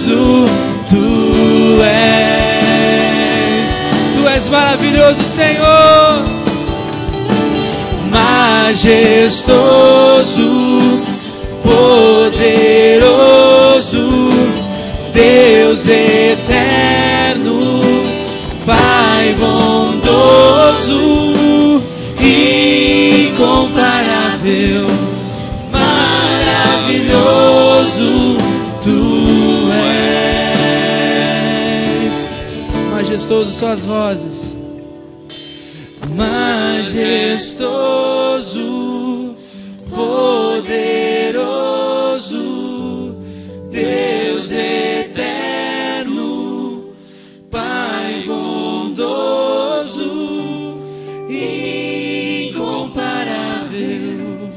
Tu és maravilhoso, Senhor. Majestoso, poderoso, Deus eterno, Pai bondoso, incomparável, maravilhoso Tu és. Majestoso, suas vozes. Majestoso, poderoso, Deus eterno, Pai bondoso, incomparável,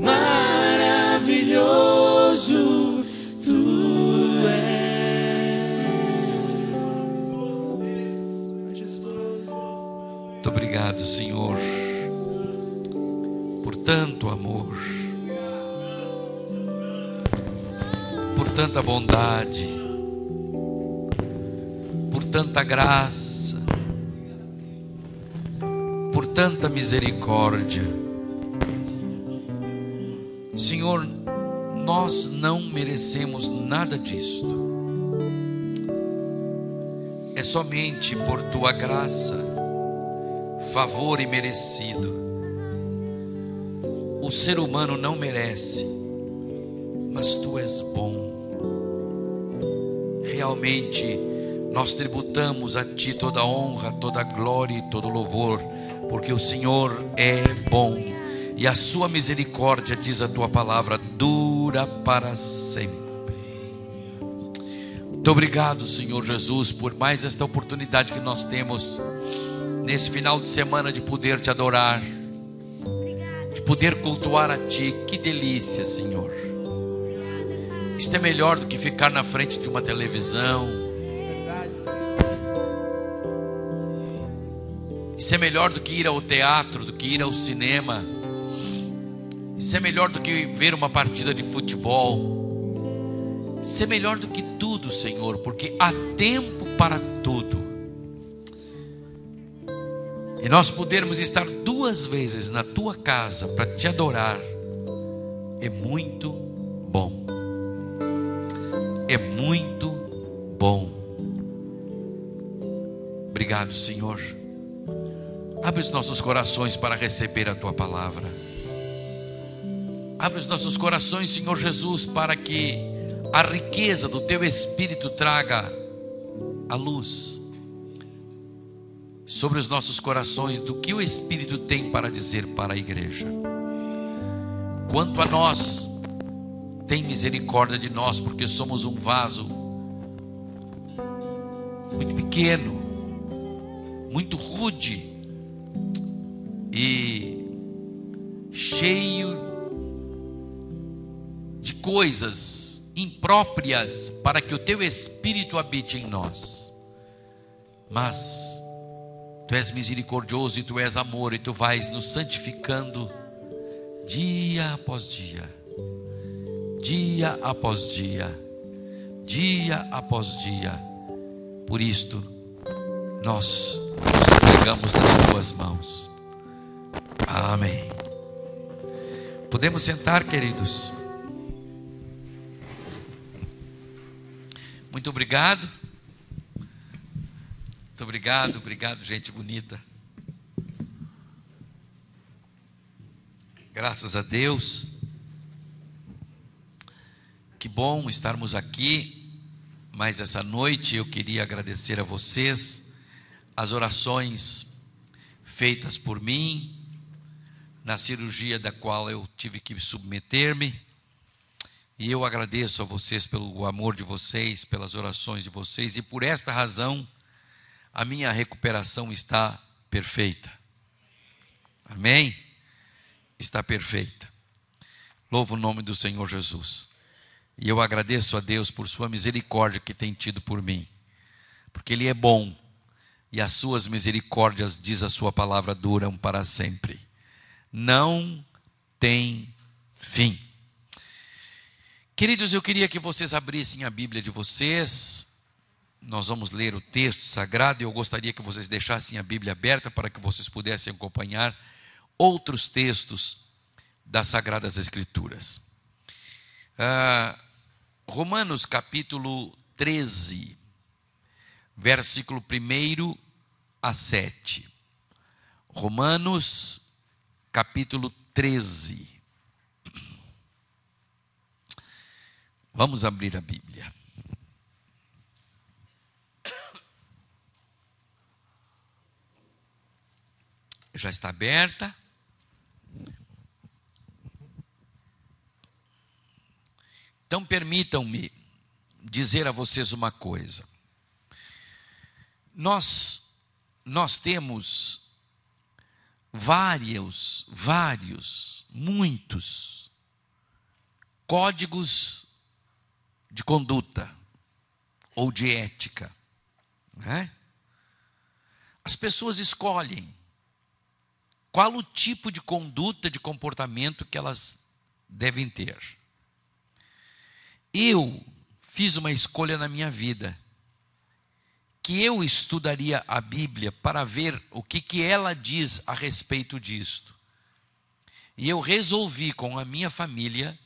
maravilhoso Tu és. Majestoso. Muito obrigado, Senhor, por tanto amor, por tanta bondade, por tanta graça, por tanta misericórdia. Senhor, nós não merecemos nada disto. É somente por Tua graça, favor imerecido. O ser humano não merece, mas Tu és bom. Realmente nós tributamos a Ti toda a honra, toda a glória e todo o louvor, porque o Senhor é bom e a Sua misericórdia, diz a Tua palavra, dura para sempre. Muito obrigado, Senhor Jesus, por mais esta oportunidade que nós temos nesse final de semana de poder Te adorar, de poder cultuar a Ti. Que delícia, Senhor. Isto é melhor do que ficar na frente de uma televisão. Isso é melhor do que ir ao teatro, do que ir ao cinema. Isso é melhor do que ver uma partida de futebol. Isso é melhor do que tudo, Senhor, porque há tempo para tudo. E nós podermos estar 2 vezes na Tua casa para Te adorar é muito bom. É muito bom. Obrigado, Senhor. Abre os nossos corações para receber a Tua palavra. Abre os nossos corações, Senhor Jesus, para que a riqueza do Teu Espírito traga a luz sobre os nossos corações do que o Espírito tem para dizer para a igreja. Quanto a nós, tem misericórdia de nós, porque somos um vaso muito pequeno, muito rude e cheio de coisas impróprias para que o Teu Espírito habite em nós. Mas Tu és misericordioso e Tu és amor, e Tu vais nos santificando dia após dia, dia após dia, dia após dia. Por isto nós nos entregamos nas Tuas mãos. Amém. Podemos sentar, queridos. Muito obrigado. Muito obrigado, obrigado, gente bonita. Graças a Deus. Que bom estarmos aqui. Mas essa noite eu queria agradecer a vocês as orações feitas por mim na cirurgia da qual eu tive que submeter-me. E eu agradeço a vocês pelo amor de vocês, pelas orações de vocês, e por esta razão a minha recuperação está perfeita. Amém? Está perfeita. Louvo o nome do Senhor Jesus. E eu agradeço a Deus por sua misericórdia que tem tido por mim, porque Ele é bom e as suas misericórdias, diz a sua palavra, duram para sempre. Não tem fim. Queridos, eu queria que vocês abrissem a Bíblia de vocês. Nós vamos ler o texto sagrado e eu gostaria que vocês deixassem a Bíblia aberta para que vocês pudessem acompanhar outros textos das Sagradas Escrituras. Romanos capítulo 13, versículo 1 a 7. Romanos capítulo 13. Vamos abrir a Bíblia. Já está aberta. Então permitam-me dizer a vocês uma coisa. Nós temos muitos códigos de conduta ou de ética, né? As pessoas escolhem qual o tipo de conduta, de comportamento que elas devem ter. Eu fiz uma escolha na minha vida, que eu estudaria a Bíblia para ver o que ela diz a respeito disto. E eu resolvi com a minha família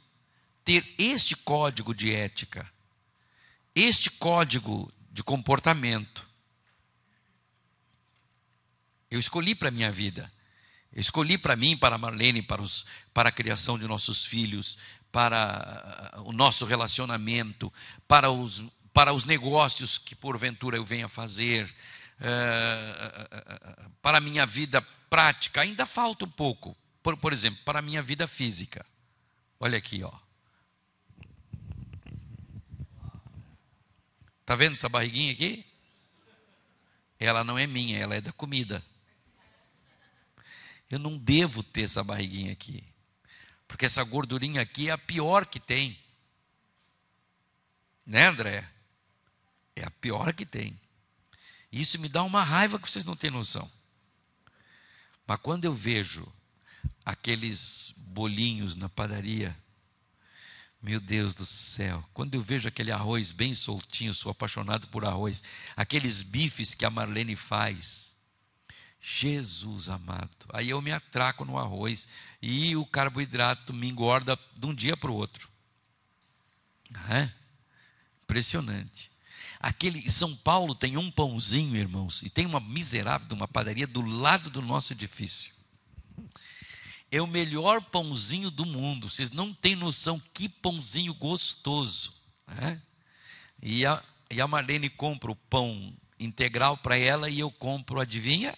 ter este código de ética, este código de comportamento. Eu escolhi para a minha vida. Eu escolhi para mim, para a Marlene, para a criação de nossos filhos, para o nosso relacionamento, para os negócios que porventura eu venha fazer, para a minha vida prática. Ainda falta um pouco, por exemplo, para a minha vida física. Olha aqui, ó. Está vendo essa barriguinha aqui? Ela não é minha, ela é da comida. Eu não devo ter essa barriguinha aqui, porque essa gordurinha aqui é a pior que tem. Né, André? É a pior que tem. Isso me dá uma raiva que vocês não têm noção. Mas quando eu vejo aqueles bolinhos na padaria, meu Deus do céu, quando eu vejo aquele arroz bem soltinho, sou apaixonado por arroz, aqueles bifes que a Marlene faz, Jesus amado, aí eu me atraco no arroz e o carboidrato me engorda de um dia para o outro. É? Impressionante. Em São Paulo tem um pãozinho, irmãos, e tem uma miserável de uma padaria do lado do nosso edifício. É o melhor pãozinho do mundo. Vocês não têm noção que pãozinho gostoso. Né? E a Marlene compra o pão integral para ela e eu compro, adivinha?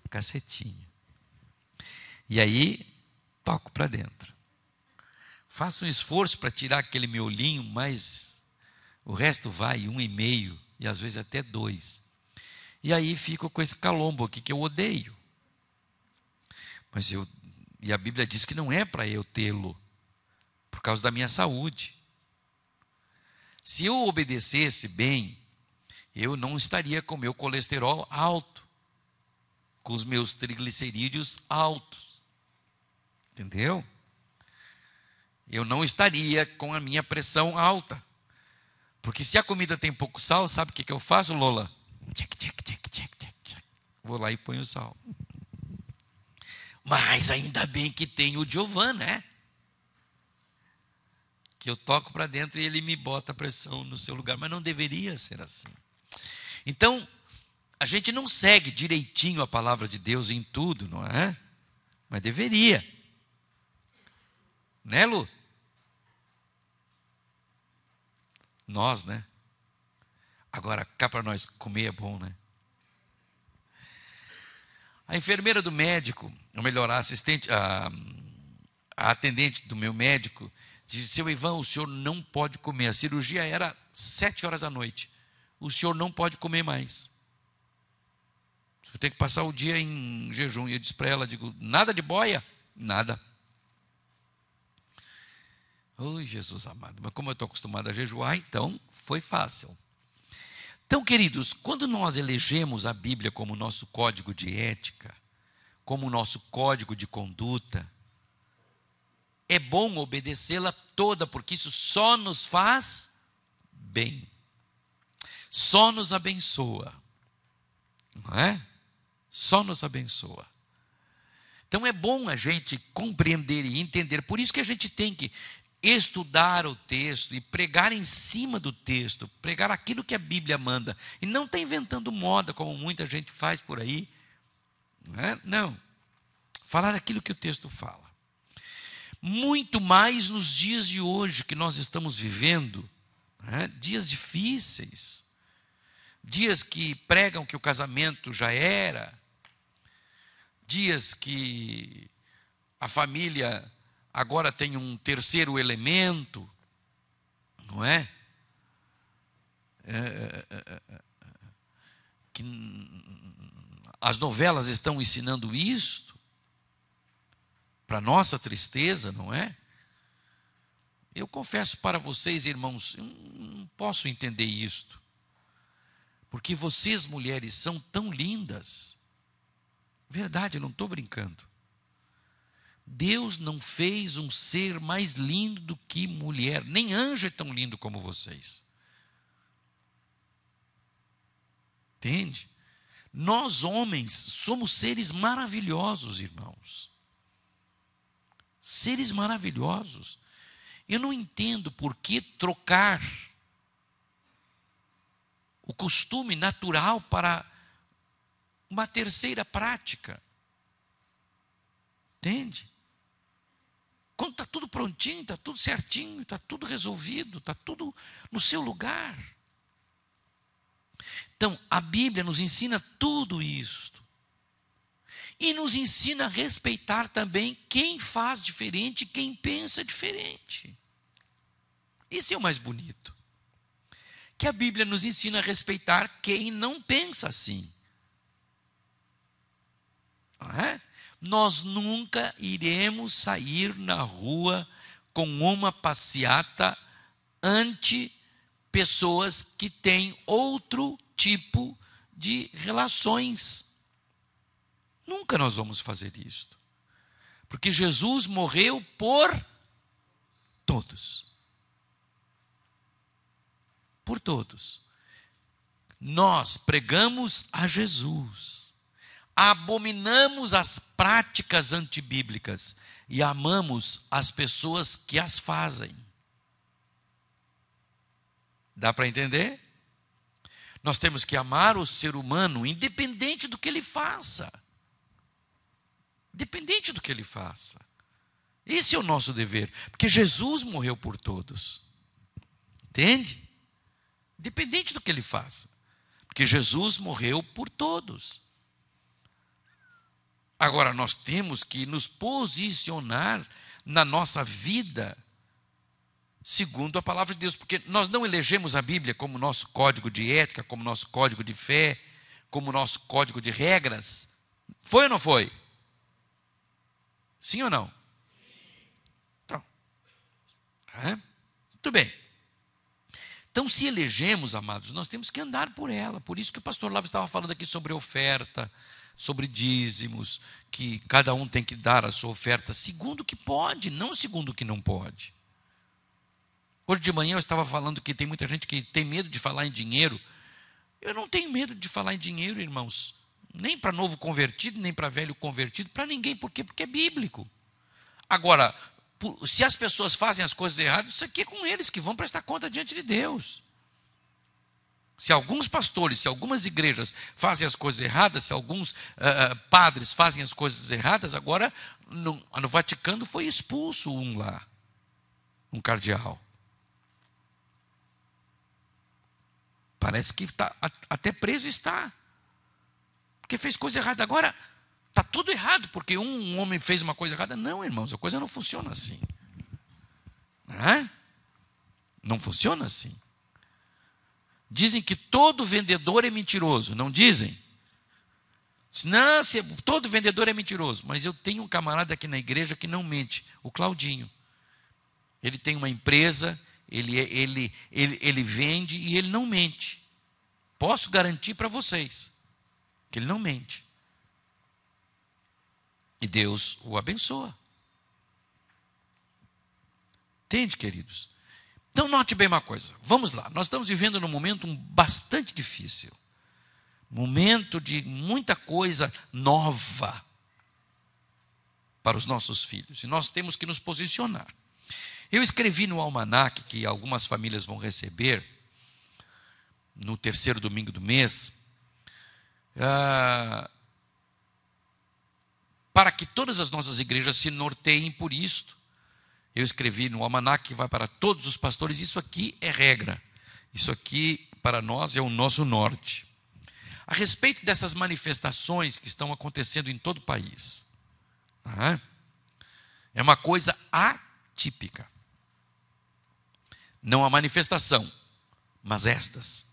Cacetinho. E aí, toco para dentro. Faço um esforço para tirar aquele miolinho, mas o resto vai 1,5 e às vezes até 2. E aí fico com esse calombo aqui que eu odeio. E a Bíblia diz que não é para eu tê-lo, por causa da minha saúde. Se eu obedecesse bem, eu não estaria com meu colesterol alto, com os meus triglicerídeos altos. Entendeu? Eu não estaria com a minha pressão alta. Porque se a comida tem pouco sal, sabe o que eu faço, Lola? Vou lá e ponho o sal. Mas ainda bem que tem o Giovan, né? Que eu toco para dentro e ele me bota a pressão no seu lugar. Mas não deveria ser assim. Então, a gente não segue direitinho a palavra de Deus em tudo, não é? Mas deveria. Né, Lu? Nós, né? Agora, cá para nós comer é bom, né? A enfermeira do médico, ou melhor, a atendente do meu médico, disse: seu Ivan, o senhor não pode comer. A cirurgia era 7h da noite. O senhor não pode comer mais. O senhor tem que passar o dia em jejum. E eu disse para ela, digo, nada de boia? Nada. Oi, Jesus amado. Mas como eu estou acostumado a jejuar, então foi fácil. Então, queridos, quando nós elegemos a Bíblia como nosso código de ética, como nosso código de conduta, é bom obedecê-la toda, porque isso só nos faz bem, só nos abençoa, não é? Só nos abençoa. Então é bom a gente compreender e entender, por isso que a gente tem que estudar o texto e pregar em cima do texto, pregar aquilo que a Bíblia manda, e não está inventando moda, como muita gente faz por aí, não é? Não, falar aquilo que o texto fala. Muito mais nos dias de hoje que nós estamos vivendo, né? Dias difíceis, dias que pregam que o casamento já era, dias que a família agora tem um terceiro elemento, não é? Que as novelas estão ensinando isto, para nossa tristeza, não é? Eu confesso para vocês, irmãos, eu não posso entender isto, porque vocês, mulheres, são tão lindas. Verdade, eu não estou brincando. Deus não fez um ser mais lindo do que mulher, nem anjo é tão lindo como vocês. Entende? Nós, homens, somos seres maravilhosos, irmãos. Seres maravilhosos. Eu não entendo por que trocar o costume natural para uma terceira prática. Entende? Quando está tudo prontinho, está tudo certinho, está tudo resolvido, está tudo no seu lugar. Então, a Bíblia nos ensina tudo isto. E nos ensina a respeitar também quem faz diferente, quem pensa diferente. Isso é o mais bonito. Que a Bíblia nos ensina a respeitar quem não pensa assim. Não é? Nós nunca iremos sair na rua com uma passeata ante pessoas que têm outro tipo de relações. Nunca nós vamos fazer isto. Porque Jesus morreu por todos. Por todos. Nós pregamos a Jesus. Abominamos as práticas antibíblicas e amamos as pessoas que as fazem. Dá para entender? Nós temos que amar o ser humano independente do que ele faça. Independente do que ele faça. Esse é o nosso dever, porque Jesus morreu por todos. Entende? Independente do que ele faça, porque Jesus morreu por todos. Agora, nós temos que nos posicionar na nossa vida segundo a palavra de Deus, porque nós não elegemos a Bíblia como nosso código de ética, como nosso código de fé, como nosso código de regras. Foi ou não foi? Sim ou não? Então, muito bem. Então, se elegemos, amados, nós temos que andar por ela. Por isso que o pastor Lavo estava falando aqui sobre oferta, sobre dízimos, que cada um tem que dar a sua oferta segundo o que pode, não segundo o que não pode. Hoje de manhã eu estava falando que tem muita gente que tem medo de falar em dinheiro. Eu não tenho medo de falar em dinheiro, irmãos. Nem para novo convertido, nem para velho convertido, para ninguém. Por quê? Porque é bíblico. Agora, se as pessoas fazem as coisas erradas, isso aqui é com eles que vão prestar conta diante de Deus. Se alguns pastores, se algumas igrejas fazem as coisas erradas, se alguns padres fazem as coisas erradas, agora no Vaticano foi expulso um lá, um cardeal. Parece que até preso está, porque fez coisa errada. Agora está tudo errado, porque um homem fez uma coisa errada. Não, irmãos, a coisa não funciona assim. Não funciona assim. Dizem que todo vendedor é mentiroso, não dizem? Não, todo vendedor é mentiroso. Mas eu tenho um camarada aqui na igreja que não mente, o Claudinho. Ele tem uma empresa, ele vende e ele não mente. Posso garantir para vocês que ele não mente. E Deus o abençoa. Entende, queridos? Então, note bem uma coisa. Vamos lá. Nós estamos vivendo num momento bastante difícil. Momento de muita coisa nova para os nossos filhos. E nós temos que nos posicionar. Eu escrevi no almanaque que algumas famílias vão receber no terceiro domingo do mês, para que todas as nossas igrejas se norteiem por isto. Eu escrevi no almanaque que vai para todos os pastores. Isso aqui é regra. Isso aqui, para nós, é o nosso norte. A respeito dessas manifestações que estão acontecendo em todo o país. É uma coisa atípica. Não a manifestação, mas estas.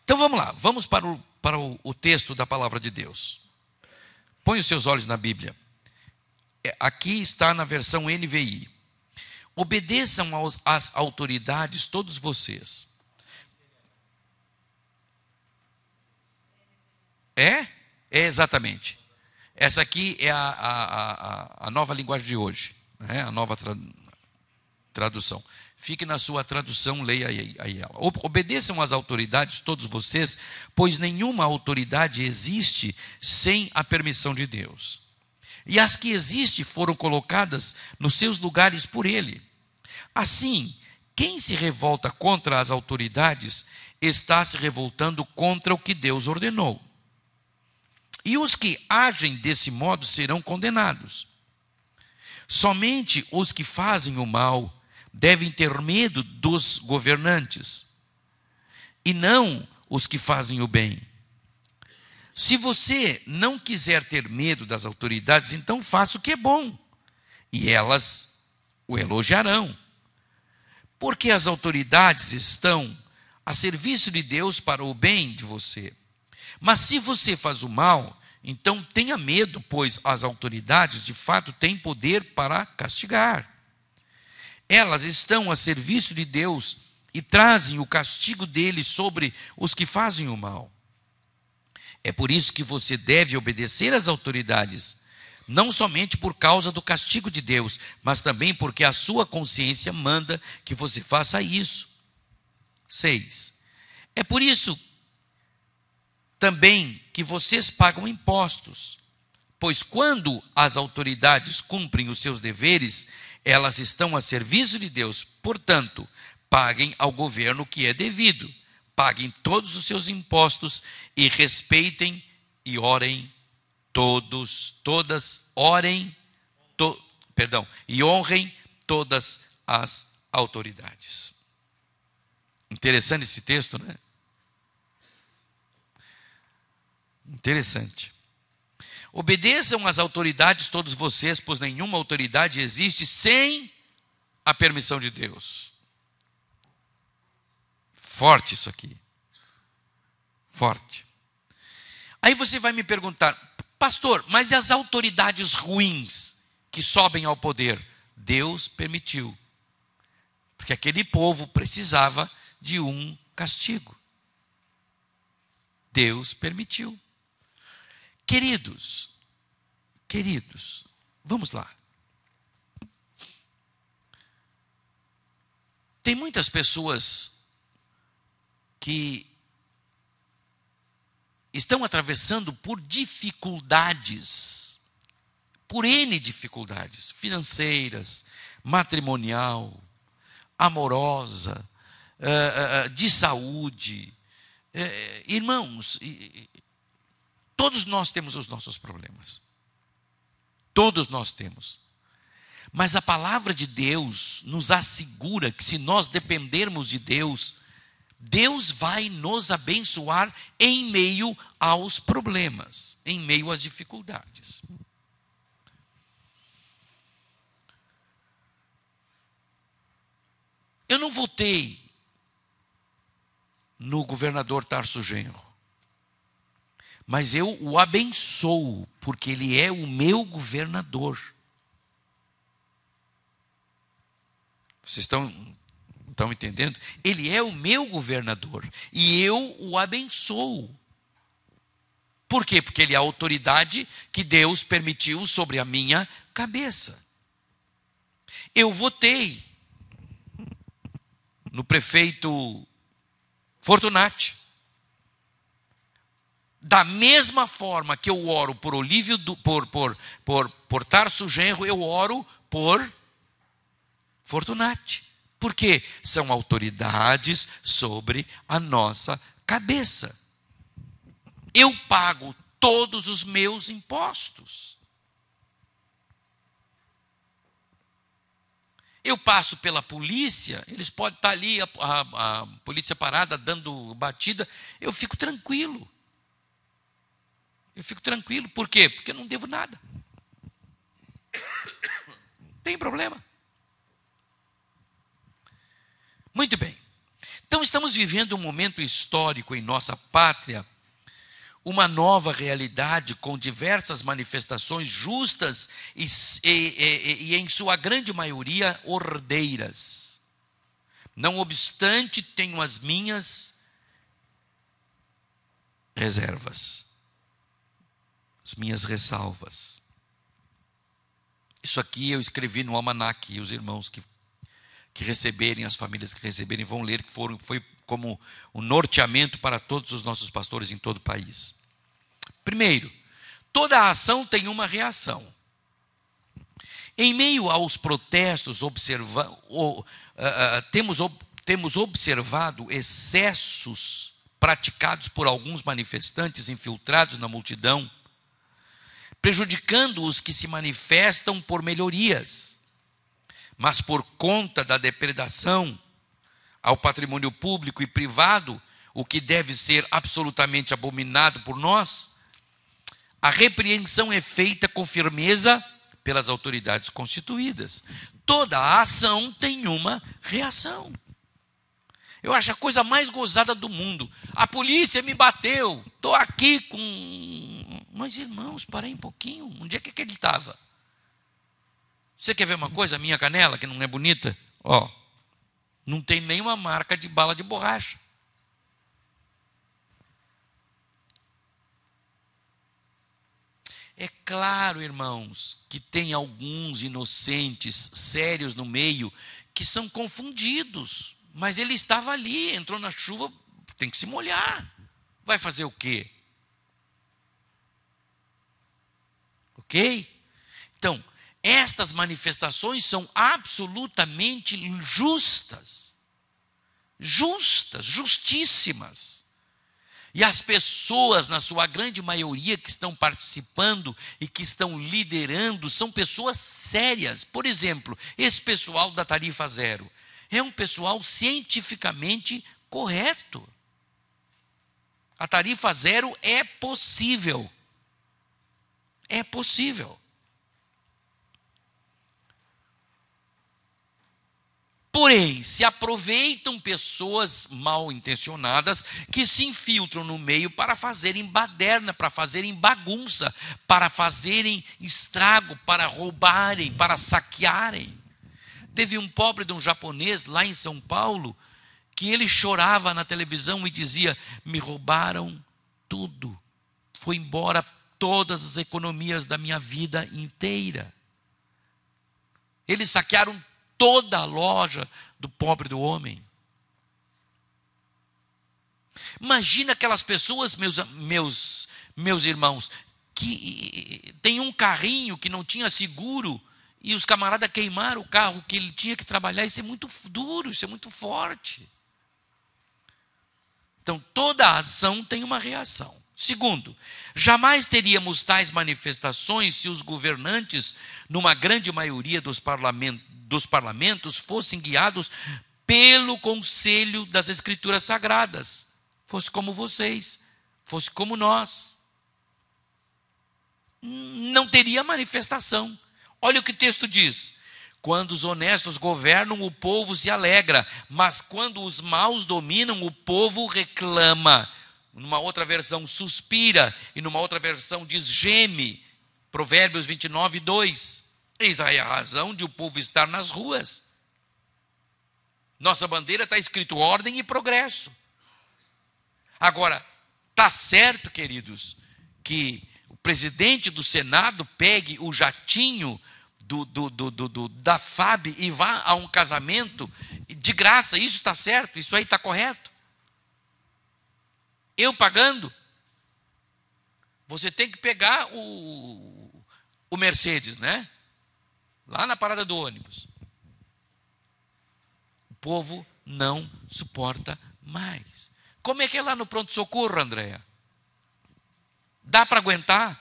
Então vamos lá, vamos para o texto da palavra de Deus. Põe os seus olhos na Bíblia. Aqui está na versão NVI. Obedeçam às autoridades todos vocês. É exatamente. Essa aqui é a nova linguagem de hoje, a nova tradução. Fique na sua tradução, leia aí ela. Obedeçam às autoridades, todos vocês, pois nenhuma autoridade existe sem a permissão de Deus. E as que existem foram colocadas nos seus lugares por Ele. Assim, quem se revolta contra as autoridades está se revoltando contra o que Deus ordenou. E os que agem desse modo serão condenados. Somente os que fazem o mal devem ter medo dos governantes, e não os que fazem o bem. Se você não quiser ter medo das autoridades, então faça o que é bom, e elas o elogiarão. Porque as autoridades estão a serviço de Deus para o bem de você. Mas se você faz o mal, então tenha medo, pois as autoridades de fato têm poder para castigar. Elas estão a serviço de Deus e trazem o castigo dele sobre os que fazem o mal. É por isso que você deve obedecer às autoridades, não somente por causa do castigo de Deus, mas também porque a sua consciência manda que você faça isso. 6. É por isso também que vocês pagam impostos, pois quando as autoridades cumprem os seus deveres, elas estão a serviço de Deus. Portanto, paguem ao governo o que é devido, paguem todos os seus impostos e respeitem e orem e honrem todas as autoridades. Interessante esse texto, né? Interessante. Obedeçam às autoridades todos vocês, pois nenhuma autoridade existe sem a permissão de Deus. Forte isso aqui. Forte. Aí você vai me perguntar, pastor, mas e as autoridades ruins que sobem ao poder? Deus permitiu. Porque aquele povo precisava de um castigo. Deus permitiu. Queridos, vamos lá. Tem muitas pessoas que estão atravessando por dificuldades, por N dificuldades, financeiras, matrimonial, amorosa, de saúde. Irmãos, todos nós temos os nossos problemas. Todos nós temos. Mas a palavra de Deus nos assegura que se nós dependermos de Deus, Deus vai nos abençoar em meio aos problemas, em meio às dificuldades. Eu não votei no governador Tarso Genro, mas eu o abençoo, porque ele é o meu governador. Vocês estão entendendo? Ele é o meu governador, e eu o abençoo. Por quê? Porque ele é a autoridade que Deus permitiu sobre a minha cabeça. Eu votei no prefeito Fortunati. Da mesma forma que eu oro por Olívio, por Tarso Genro, eu oro por Fortunati. Porque são autoridades sobre a nossa cabeça. Eu pago todos os meus impostos. Eu passo pela polícia, eles podem estar ali, a polícia parada, dando batida, eu fico tranquilo. Eu fico tranquilo, por quê? Porque eu não devo nada. Não tem problema. Muito bem. Então estamos vivendo um momento histórico em nossa pátria, uma nova realidade com diversas manifestações justas e em sua grande maioria, ordeiras. Não obstante, tenho as minhas reservas, as minhas ressalvas. Isso aqui eu escrevi no almanaque, e os irmãos que receberem, as famílias que receberem, vão ler, que foi como um norteamento para todos os nossos pastores em todo o país. Primeiro, toda ação tem uma reação. Em meio aos protestos, temos observado excessos praticados por alguns manifestantes infiltrados na multidão, prejudicando os que se manifestam por melhorias, mas por conta da depredação ao patrimônio público e privado, o que deve ser absolutamente abominado por nós, a repreensão é feita com firmeza pelas autoridades constituídas. Toda a ação tem uma reação. Eu acho a coisa mais gozada do mundo. A polícia me bateu, estou aqui com... Mas irmãos, parei um pouquinho, onde é que ele estava? Você quer ver uma coisa? A minha canela, que não é bonita, ó, não tem nenhuma marca de bala de borracha. É claro, irmãos, que tem alguns inocentes sérios no meio que são confundidos, mas ele estava ali, entrou na chuva, tem que se molhar. Vai fazer o quê? Ok? Então, estas manifestações são absolutamente justas, justíssimas. E as pessoas, na sua grande maioria, que estão participando e que estão liderando, são pessoas sérias. Por exemplo, esse pessoal da tarifa zero é um pessoal cientificamente correto. A tarifa zero é possível. É possível. Porém, se aproveitam pessoas mal intencionadas que se infiltram no meio para fazerem baderna, para fazerem bagunça, para fazerem estrago, para roubarem, para saquearem. Teve um pobre de um japonês lá em São Paulo que ele chorava na televisão e dizia: me roubaram tudo, foi embora todas as economias da minha vida inteira. Eles saquearam toda a loja do pobre do homem. Imagina aquelas pessoas, meus irmãos, que tem um carrinho que não tinha seguro e os camaradas queimaram o carro que ele tinha que trabalhar. Isso é muito duro, isso é muito forte. Então, toda ação tem uma reação. Segundo, jamais teríamos tais manifestações se os governantes, numa grande maioria dos parlamentos, fossem guiados pelo conselho das Escrituras Sagradas. Fosse como vocês, fosse como nós. Não teria manifestação. Olha o que o texto diz: quando os honestos governam, o povo se alegra, mas quando os maus dominam, o povo reclama. Numa outra versão, suspira, e numa outra versão diz geme. Provérbios 29, 2. Eis aí a razão de o povo estar nas ruas. Nossa bandeira está escrito ordem e progresso. Agora, está certo, queridos, que o presidente do Senado pegue o jatinho da FAB e vá a um casamento de graça. Isso está certo? Isso aí está correto? Eu pagando? Você tem que pegar o Mercedes, né? Lá na parada do ônibus. O povo não suporta mais. Como é que é lá no pronto-socorro, Andréia? Dá para aguentar?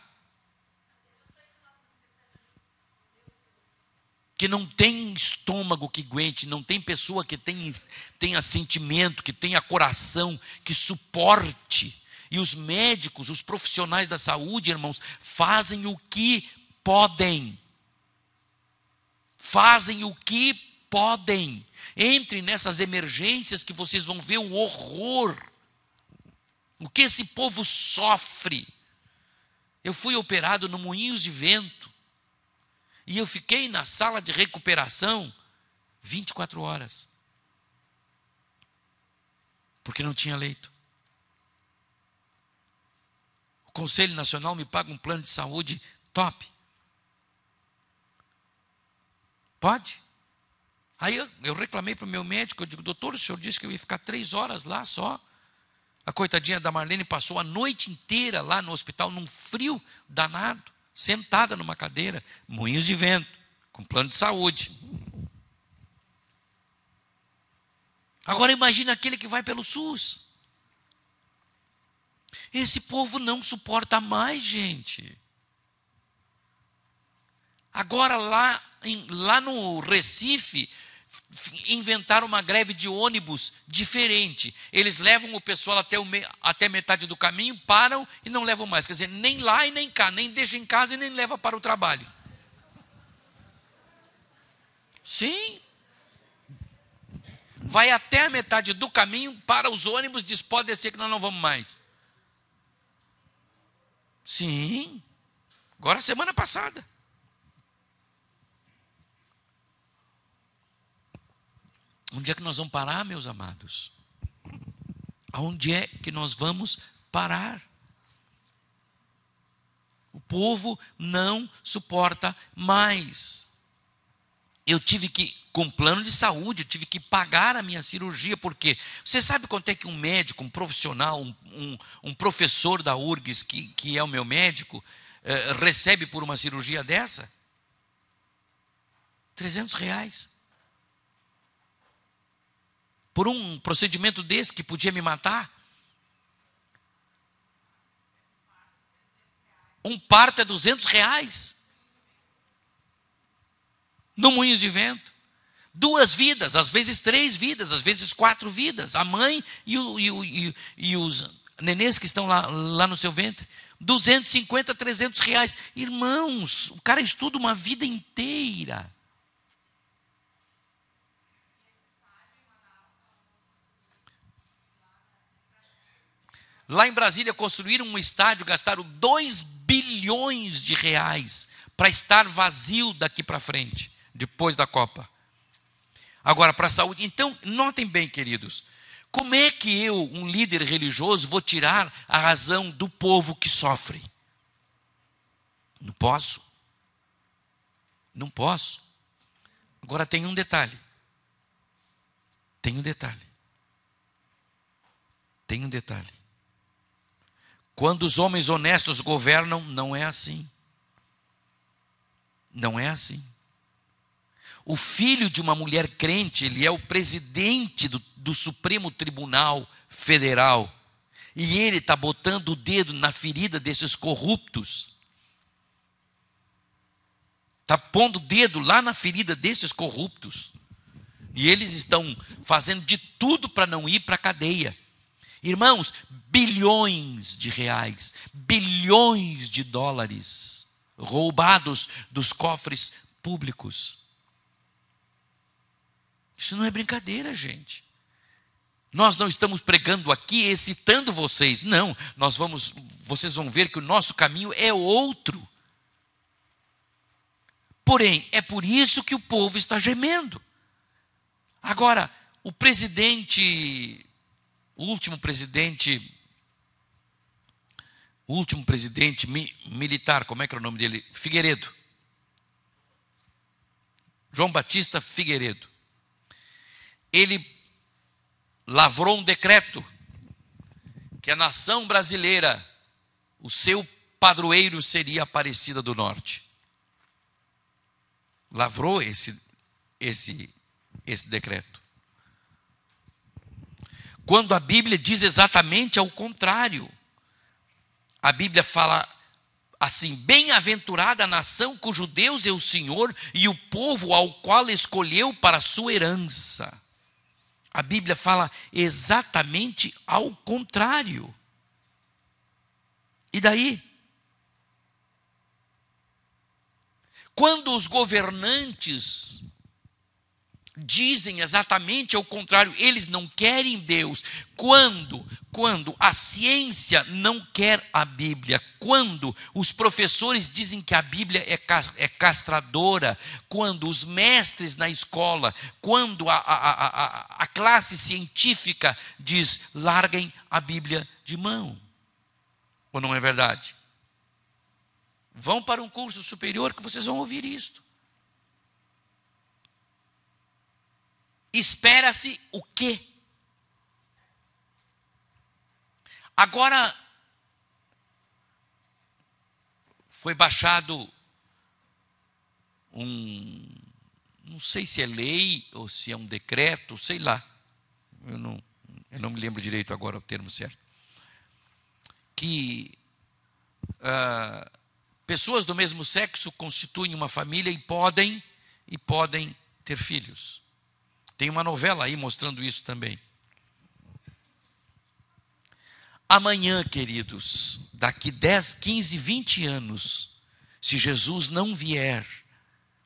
Que não tem estômago que aguente, não tem pessoa que tenha sentimento, que tenha coração, que suporte. E os médicos, os profissionais da saúde, irmãos, fazem o que podem. Fazem o que podem. Entre nessas emergências que vocês vão ver o horror. O que esse povo sofre. Eu fui operado no Moinhos de Vento. E eu fiquei na sala de recuperação 24 horas. Porque não tinha leito. O Conselho Nacional me paga um plano de saúde top. Pode? Aí eu reclamei para o meu médico, eu digo, doutor, o senhor disse que eu ia ficar 3 horas lá só. A coitadinha da Marlene passou a noite inteira lá no hospital, num frio danado, sentada numa cadeira, Moinhos de Vento, com plano de saúde. Agora imagina aquele que vai pelo SUS. Esse povo não suporta mais, gente. Agora lá no Recife, inventaram uma greve de ônibus diferente. Eles levam o pessoal até metade do caminho, param e não levam mais. Quer dizer, nem lá e nem cá, nem deixa em casa e nem leva para o trabalho. Sim. Vai até a metade do caminho, para os ônibus, diz, pode descer que nós não vamos mais. Sim. Agora, semana passada. Onde é que nós vamos parar, meus amados? Aonde é que nós vamos parar? O povo não suporta mais. Eu tive que, com plano de saúde, eu tive que pagar a minha cirurgia, porque você sabe quanto é que um médico, um profissional, um professor da URGS, que é o meu médico, recebe por uma cirurgia dessa? R$300. Por um procedimento desse que podia me matar? Um parto é R$200. No Moinhos de Vento. 2 vidas, às vezes 3 vidas, às vezes 4 vidas. A mãe e os nenês que estão lá no seu ventre. R$250, R$300. Irmãos, o cara estuda uma vida inteira. Lá em Brasília construíram um estádio, gastaram R$2 bilhões para estar vazio daqui para frente, depois da Copa. Agora, para a saúde. Então, notem bem, queridos, como é que eu, um líder religioso, vou tirar a razão do povo que sofre? Não posso. Não posso. Agora tem um detalhe. Tem um detalhe. Quando os homens honestos governam, não é assim. Não é assim. O filho de uma mulher crente, ele é o presidente do Supremo Tribunal Federal. E ele está botando o dedo na ferida desses corruptos. Está pondo o dedo lá na ferida desses corruptos. E eles estão fazendo de tudo para não ir para a cadeia. Irmãos, bilhões de reais, bilhões de dólares roubados dos cofres públicos. Isso não é brincadeira, gente. Nós não estamos pregando aqui, excitando vocês. Não, vocês vão ver que o nosso caminho é outro. Porém, é por isso que o povo está gemendo. Agora, o último presidente militar, como é que era o nome dele? Figueiredo. João Batista Figueiredo, ele lavrou um decreto que a nação brasileira, o seu padroeiro seria Aparecida do Norte. Lavrou esse decreto. Quando a Bíblia diz exatamente ao contrário. A Bíblia fala assim: bem-aventurada a nação cujo Deus é o Senhor e o povo ao qual escolheu para a sua herança. A Bíblia fala exatamente ao contrário. E daí? Quando os governantes dizem exatamente ao contrário, eles não querem Deus. Quando a ciência não quer a Bíblia, quando os professores dizem que a Bíblia é castradora, quando os mestres na escola, quando a classe científica diz: larguem a Bíblia de mão. Ou não é verdade? Vão para um curso superior que vocês vão ouvir isto. Espera-se o quê? Agora, foi baixado não sei se é lei ou se é um decreto, sei lá. Eu não me lembro direito agora o termo certo. Que pessoas do mesmo sexo constituem uma família e podem ter filhos. Tem uma novela aí mostrando isso também. Amanhã, queridos, daqui 10, 15, 20 anos, se Jesus não vier,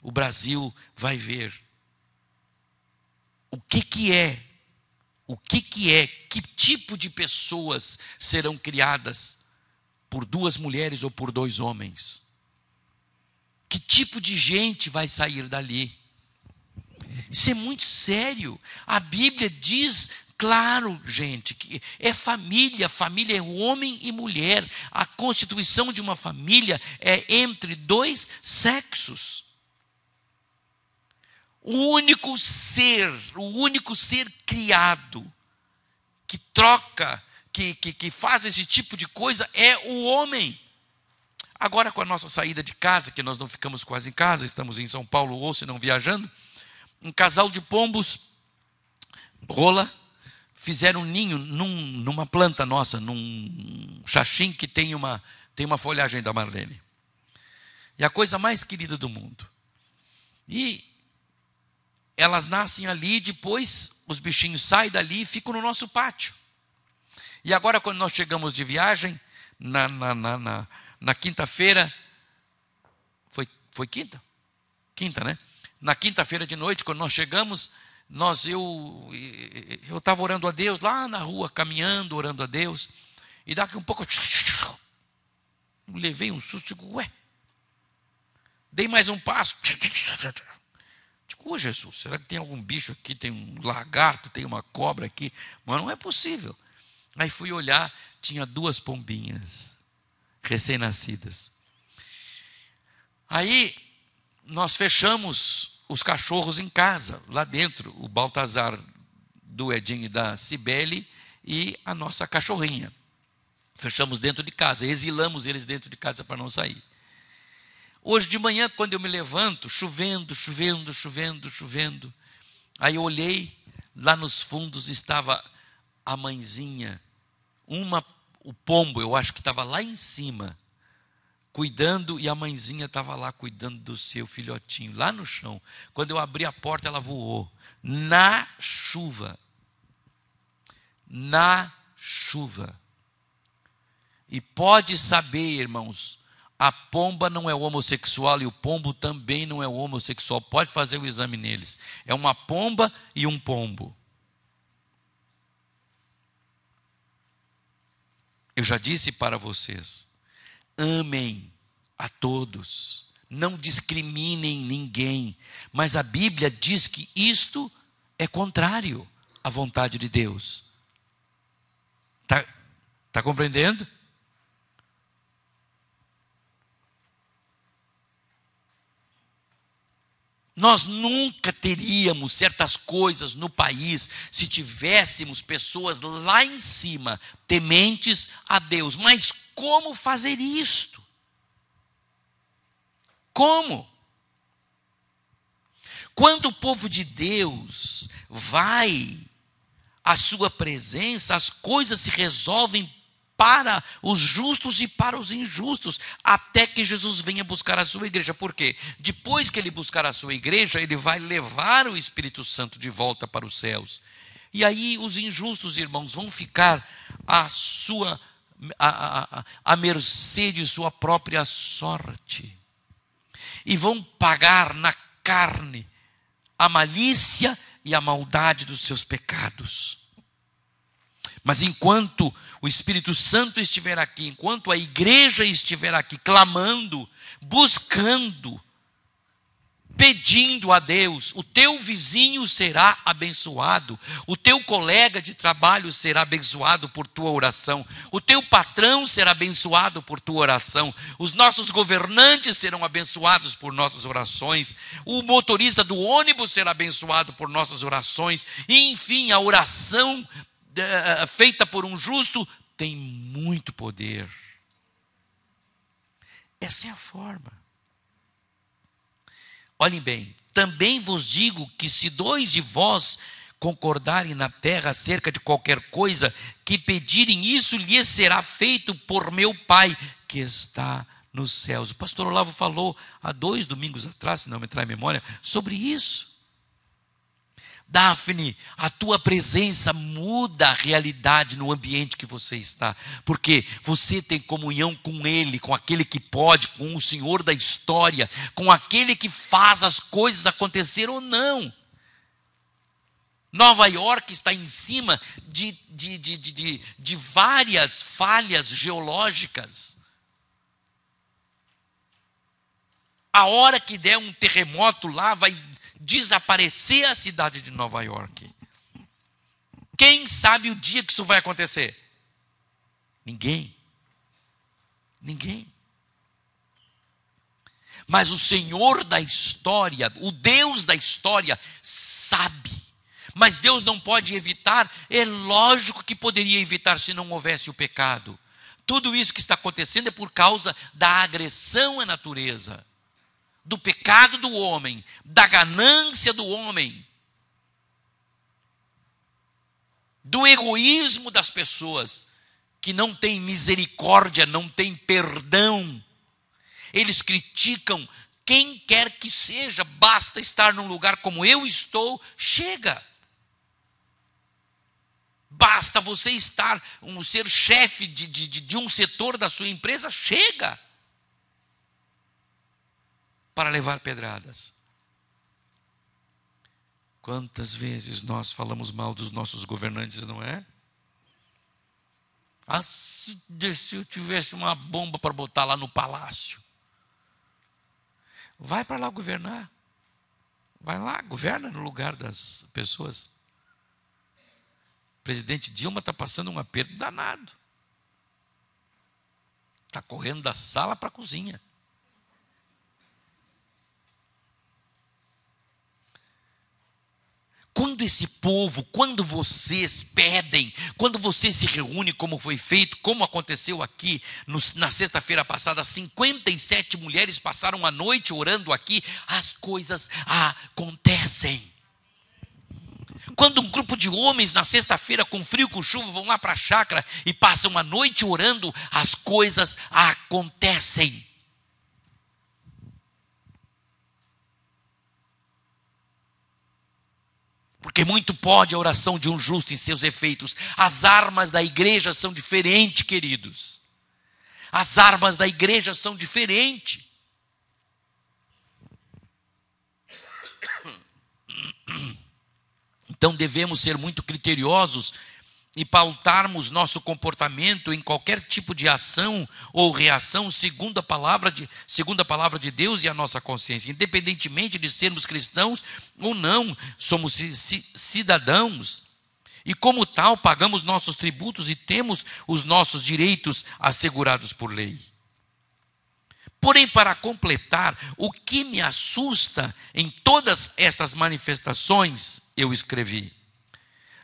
o Brasil vai ver que tipo de pessoas serão criadas por 2 mulheres ou por 2 homens. Que tipo de gente vai sair dali? Isso é muito sério. A Bíblia diz, claro, gente, que é família é homem e mulher. A constituição de uma família é entre 2 sexos. O único ser criado que troca, que faz esse tipo de coisa é o homem. Agora, com a nossa saída de casa, que nós não ficamos quase em casa, estamos em São Paulo ou se não viajando, um casal de pombos, rola, fizeram um ninho numa planta nossa, num xaxim que tem uma folhagem da Marlene. E a coisa mais querida do mundo. E elas nascem ali, depois os bichinhos saem dali e ficam no nosso pátio. E agora, quando nós chegamos de viagem, na quinta-feira, foi quinta? Quinta, né? Na quinta-feira de noite, quando nós chegamos, eu estava orando a Deus, lá na rua, caminhando, orando a Deus, e daqui um pouco, levei um susto, digo, ué, dei mais um passo, digo, Jesus, será que tem algum bicho aqui, tem um lagarto, tem uma cobra aqui? Mas não é possível. Aí fui olhar, tinha 2 pombinhas, recém-nascidas. Aí, nós fechamos os cachorros em casa, lá dentro, o Baltazar do Edinho e da Cibele e a nossa cachorrinha. Fechamos dentro de casa, exilamos eles dentro de casa para não sair. Hoje de manhã, quando eu me levanto, chovendo, aí eu olhei, lá nos fundos estava a mãezinha, o pombo, eu acho que estava lá em cima, cuidando, e a mãezinha estava lá cuidando do seu filhotinho, lá no chão. Quando eu abri a porta, ela voou. Na chuva. E pode saber, irmãos, a pomba não é homossexual e o pombo também não é homossexual. Pode fazer o exame neles. É uma pomba e um pombo. Eu já disse para vocês, amem a todos, não discriminem ninguém, mas a Bíblia diz que isto é contrário à vontade de Deus. Tá compreendendo? Nós nunca teríamos certas coisas no país se tivéssemos pessoas lá em cima, tementes a Deus. Mas como fazer isto? Como? Quando o povo de Deus vai à sua presença, as coisas se resolvem para os justos e para os injustos, até que Jesus venha buscar a sua igreja. Por quê? Depois que ele buscar a sua igreja, ele vai levar o Espírito Santo de volta para os céus. E aí os injustos, irmãos, vão ficar à mercê de sua própria sorte. E vão pagar na carne a malícia e a maldade dos seus pecados. Mas enquanto o Espírito Santo estiver aqui, enquanto a igreja estiver aqui clamando, buscando, pedindo a Deus, o teu vizinho será abençoado, o teu colega de trabalho será abençoado por tua oração, o teu patrão será abençoado por tua oração, os nossos governantes serão abençoados por nossas orações, o motorista do ônibus será abençoado por nossas orações, e enfim, a oração feita por um justo tem muito poder. Essa é a forma. Olhem bem, também vos digo que se 2 de vós concordarem na terra acerca de qualquer coisa que pedirem, isso lhes será feito por meu Pai que está nos céus. O pastor Olavo falou há 2 domingos atrás, se não me trai a memória, sobre isso. Daphne, a tua presença muda a realidade no ambiente que você está, porque você tem comunhão com Ele, com aquele que pode, com o Senhor da história, com aquele que faz as coisas acontecer ou não. Nova York está em cima de várias falhas geológicas. A hora que der um terremoto lá, vai desaparecer a cidade de Nova York. Quem sabe o dia que isso vai acontecer? Ninguém. Ninguém. Mas o Senhor da história, o Deus da história, sabe. Mas Deus não pode evitar. É lógico que poderia evitar se não houvesse o pecado. Tudo isso que está acontecendo é por causa da agressão à natureza, do pecado do homem, da ganância do homem, do egoísmo das pessoas, que não têm misericórdia, não têm perdão. Eles criticam quem quer que seja, basta estar num lugar como eu estou, chega. Basta você estar, ser chefe de um setor da sua empresa, chega para levar pedradas. Quantas vezes nós falamos mal dos nossos governantes, não é? Ah, se eu tivesse uma bomba para botar lá no palácio. Vai para lá governar. Vai lá, governa no lugar das pessoas. O presidente Dilma está passando um aperto danado. Está correndo da sala para a cozinha. Quando esse povo, quando vocês pedem, quando você se reúne, como foi feito, como aconteceu aqui na sexta-feira passada, 57 mulheres passaram a noite orando aqui, as coisas acontecem. Quando um grupo de homens na sexta-feira, com frio, com chuva, vão lá para a chácara e passam a noite orando, as coisas acontecem. Porque muito pode a oração de um justo em seus efeitos. As armas da igreja são diferentes, queridos. As armas da igreja são diferentes. Então devemos ser muito criteriosos e pautarmos nosso comportamento em qualquer tipo de ação ou reação segundo a palavra de Deus e a nossa consciência. Independentemente de sermos cristãos ou não, somos cidadãos. E como tal, pagamos nossos tributos e temos os nossos direitos assegurados por lei. Porém, para completar, o que me assusta em todas estas manifestações, eu escrevi: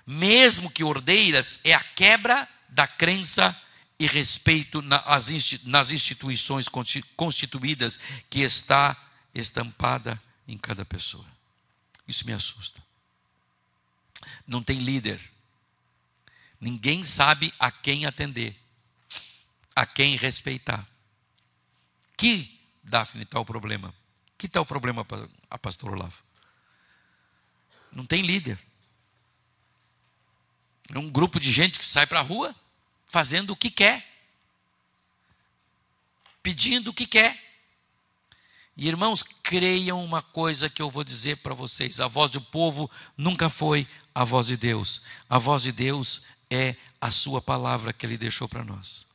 mesmo que ordeiras, é a quebra da crença e respeito nas instituições constituídas que está estampada em cada pessoa. Isso me assusta. Não tem líder. Ninguém sabe a quem atender, a quem respeitar. Que, Daphne, está o problema? Que está o problema, a pastor Olavo? Não tem líder. É um grupo de gente que sai para a rua fazendo o que quer, pedindo o que quer. E, irmãos, creiam uma coisa que eu vou dizer para vocês: a voz do povo nunca foi a voz de Deus. A voz de Deus é a sua palavra que Ele deixou para nós.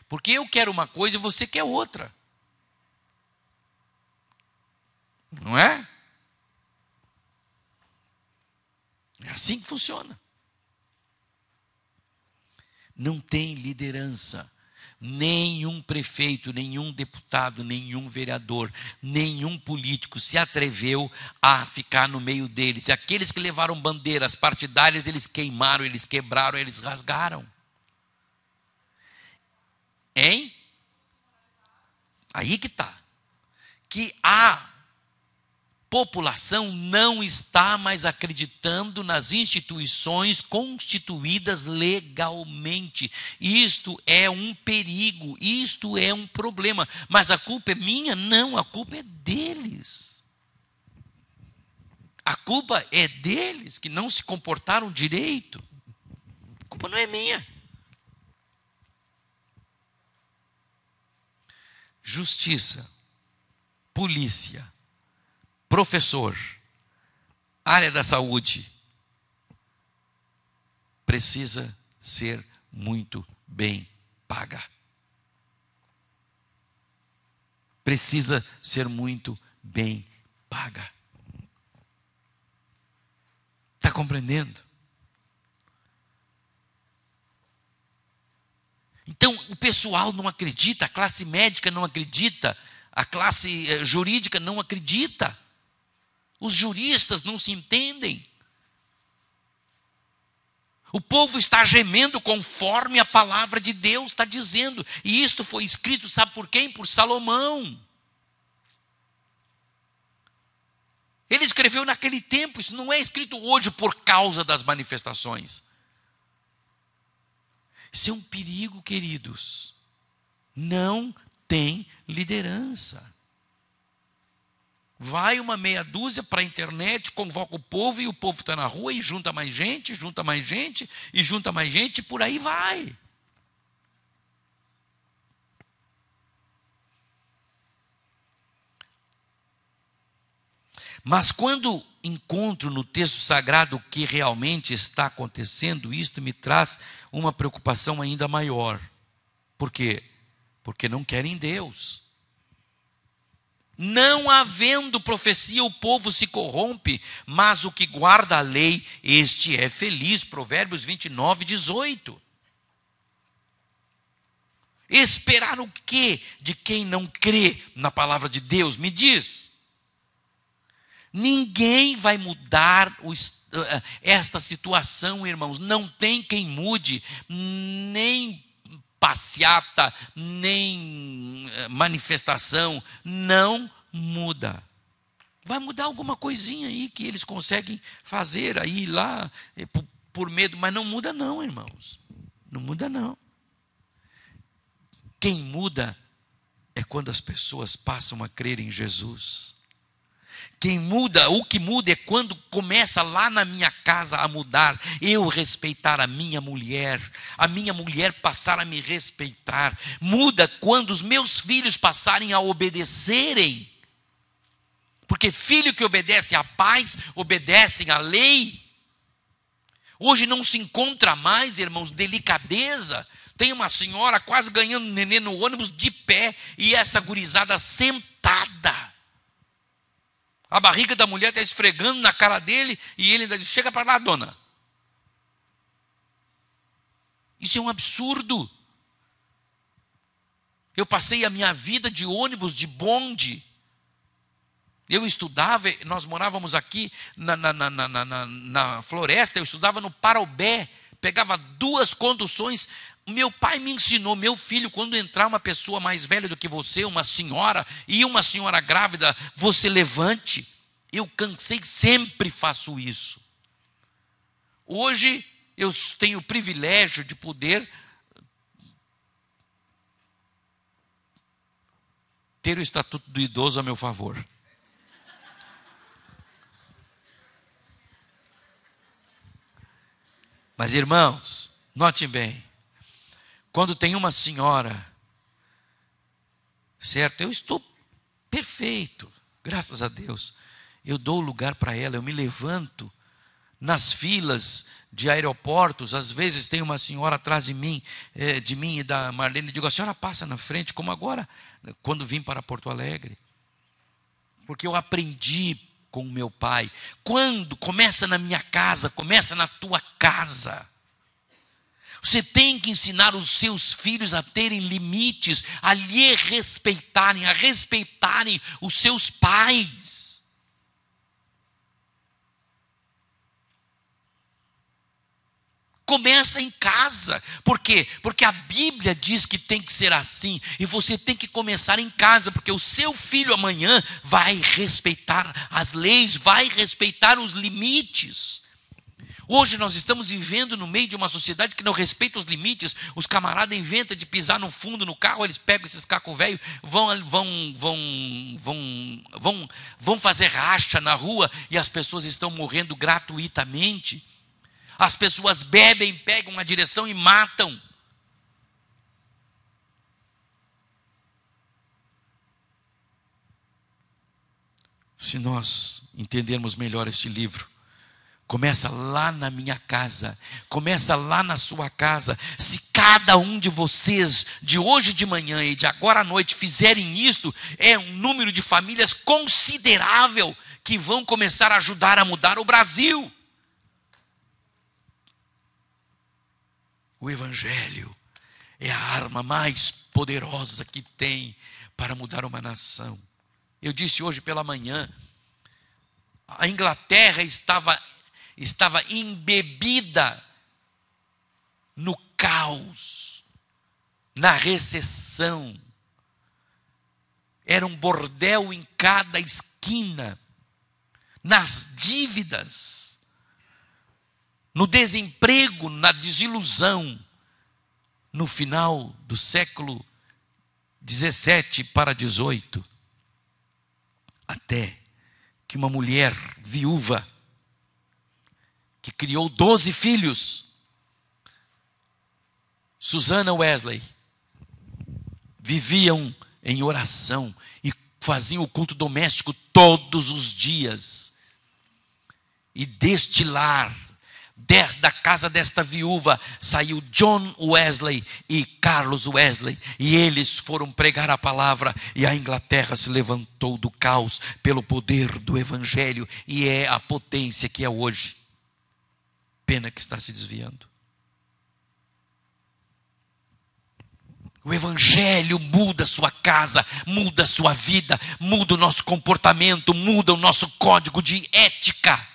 Porque eu quero uma coisa e você quer outra. Não é? É assim que funciona. Não tem liderança. Nenhum prefeito, nenhum deputado, nenhum vereador, nenhum político se atreveu a ficar no meio deles. E aqueles que levaram bandeiras partidárias, eles queimaram, eles quebraram, eles rasgaram. Hein? Aí que está. Que a população não está mais acreditando nas instituições constituídas legalmente. Isto é um perigo, isto é um problema. Mas a culpa é minha? Não, a culpa é deles. A culpa é deles, que não se comportaram direito. A culpa não é minha. Justiça, polícia, professor, área da saúde, precisa ser muito bem paga. Precisa ser muito bem paga. Está compreendendo? Então, o pessoal não acredita, a classe médica não acredita, a classe jurídica não acredita. Os juristas não se entendem. O povo está gemendo conforme a palavra de Deus está dizendo. E isto foi escrito, sabe por quem? Por Salomão. Ele escreveu naquele tempo, isso não é escrito hoje por causa das manifestações. Isso é um perigo, queridos. Não tem liderança. Vai uma meia dúzia para a internet, convoca o povo e o povo está na rua e junta mais gente, junta mais gente e junta mais gente, e por aí vai. Mas quando encontro no texto sagrado o que realmente está acontecendo, isto me traz uma preocupação ainda maior. Por quê? Porque não querem Deus. Não havendo profecia, o povo se corrompe, mas o que guarda a lei, este é feliz. Provérbios 29, 18. Esperar o quê de quem não crê na palavra de Deus? Me diz. Ninguém vai mudar esta situação, irmãos. Não tem quem mude, nem passeata, nem manifestação. Não muda. Vai mudar alguma coisinha aí que eles conseguem fazer aí lá por medo, mas não muda não, irmãos. Não muda não. Quem muda é quando as pessoas passam a crer em Jesus. Quem muda, o que muda é quando começa lá na minha casa a mudar, eu respeitar a minha mulher passar a me respeitar. Muda quando os meus filhos passarem a obedecerem. Porque filho que obedece a pais, obedecem à lei. Hoje não se encontra mais, irmãos, delicadeza. Tem uma senhora quase ganhando neném no ônibus de pé e essa gurizada sentada. A barriga da mulher está esfregando na cara dele e ele ainda diz: chega para lá, dona. Isso é um absurdo. Eu passei a minha vida de ônibus, de bonde. Eu estudava, nós morávamos aqui na floresta, eu estudava no Parobé, pegava 2 conduções. Meu pai me ensinou, meu filho, quando entrar uma pessoa mais velha do que você, uma senhora, e uma senhora grávida, você levante. Eu cansei, sempre faço isso. Hoje eu tenho o privilégio de poder ter o estatuto do idoso a meu favor. Mas, irmãos, notem bem, quando tem uma senhora, certo? Eu estou perfeito, graças a Deus. Eu dou lugar para ela, eu me levanto nas filas de aeroportos. Às vezes tem uma senhora atrás de mim e da Marlene, digo, a senhora passa na frente, como agora, quando vim para Porto Alegre. Porque eu aprendi com o meu pai. Quando começa na minha casa, começa na tua casa. Você tem que ensinar os seus filhos a terem limites, a lhe respeitarem, a respeitarem os seus pais. Começa em casa. Por quê? Porque a Bíblia diz que tem que ser assim. E você tem que começar em casa, porque o seu filho amanhã vai respeitar as leis, vai respeitar os limites. Hoje nós estamos vivendo no meio de uma sociedade que não respeita os limites. Os camaradas inventam de pisar no fundo no carro, eles pegam esses cacos velhos, vão fazer racha na rua e as pessoas estão morrendo gratuitamente. As pessoas bebem, pegam a direção e matam. Se nós entendermos melhor este livro, começa lá na minha casa, começa lá na sua casa. Se cada um de vocês, de hoje de manhã e de agora à noite, fizerem isto, é um número de famílias considerável que vão começar a ajudar a mudar o Brasil. O Evangelho é a arma mais poderosa que tem para mudar uma nação. Eu disse hoje pela manhã, a Inglaterra estava embebida no caos, na recessão. Era um bordel em cada esquina, nas dívidas, no desemprego, na desilusão. No final do século 17 para 18, até que uma mulher viúva, que criou 12 filhos, Susana Wesley, viviam em oração e faziam o culto doméstico todos os dias. E deste lar, da casa desta viúva, saiu John Wesley e Carlos Wesley, e eles foram pregar a palavra, e a Inglaterra se levantou do caos pelo poder do Evangelho, e é a potência que é hoje. Pena que está se desviando. O Evangelho muda a sua casa, muda a sua vida, muda o nosso comportamento, muda o nosso código de ética.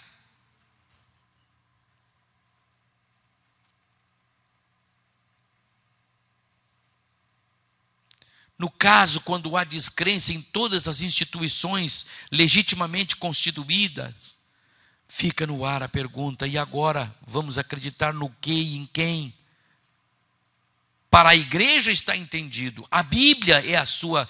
No caso, quando há descrença em todas as instituições legitimamente constituídas, fica no ar a pergunta: e agora vamos acreditar no que e em quem? Para a igreja está entendido, a Bíblia é a sua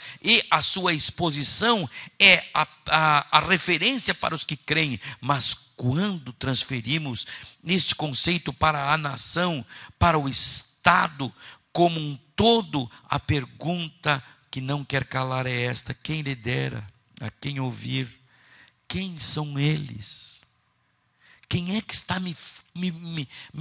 exposição é a referência para os que creem, mas quando transferimos este conceito para a nação, para o Estado como um todo, a pergunta que não quer calar é esta: quem lhe dera, a quem ouvir? Quem são eles? Quem é que está me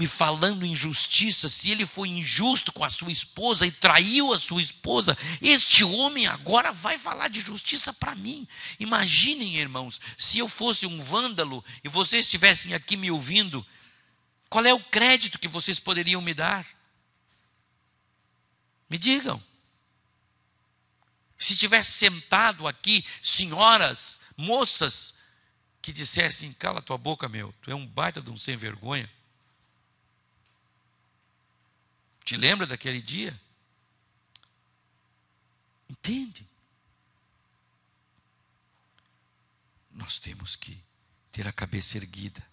falando injustiça? Se ele foi injusto com a sua esposa e traiu a sua esposa, este homem agora vai falar de justiça para mim. Imaginem, irmãos, se eu fosse um vândalo e vocês estivessem aqui me ouvindo, qual é o crédito que vocês poderiam me dar? Me digam. Se tivesse sentado aqui senhoras, moças, que dissessem: cala tua boca, meu, tu é um baita de um sem vergonha. Te lembra daquele dia? Entende? Nós temos que ter a cabeça erguida.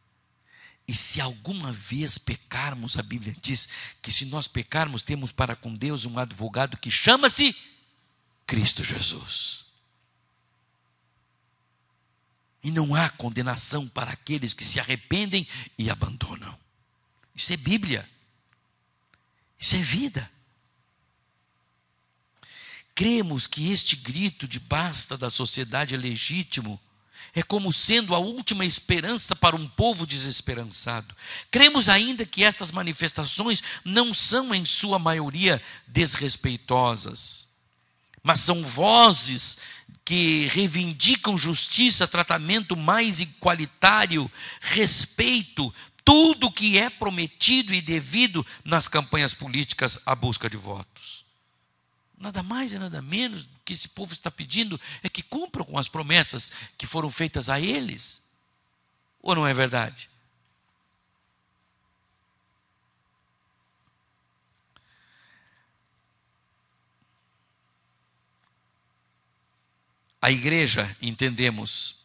E se alguma vez pecarmos, a Bíblia diz que se nós pecarmos, temos para com Deus um advogado que chama-se Cristo Jesus. E não há condenação para aqueles que se arrependem e abandonam. Isso é Bíblia. Isso é vida. Cremos que este grito de basta da sociedade é legítimo, é como sendo a última esperança para um povo desesperançado. Cremos ainda que estas manifestações não são, em sua maioria, desrespeitosas, mas são vozes que reivindicam justiça, tratamento mais igualitário, respeito, tudo que é prometido e devido nas campanhas políticas à busca de votos. Nada mais e nada menos do que esse povo está pedindo é que cumpram com as promessas que foram feitas a eles. Ou não é verdade? A igreja, entendemos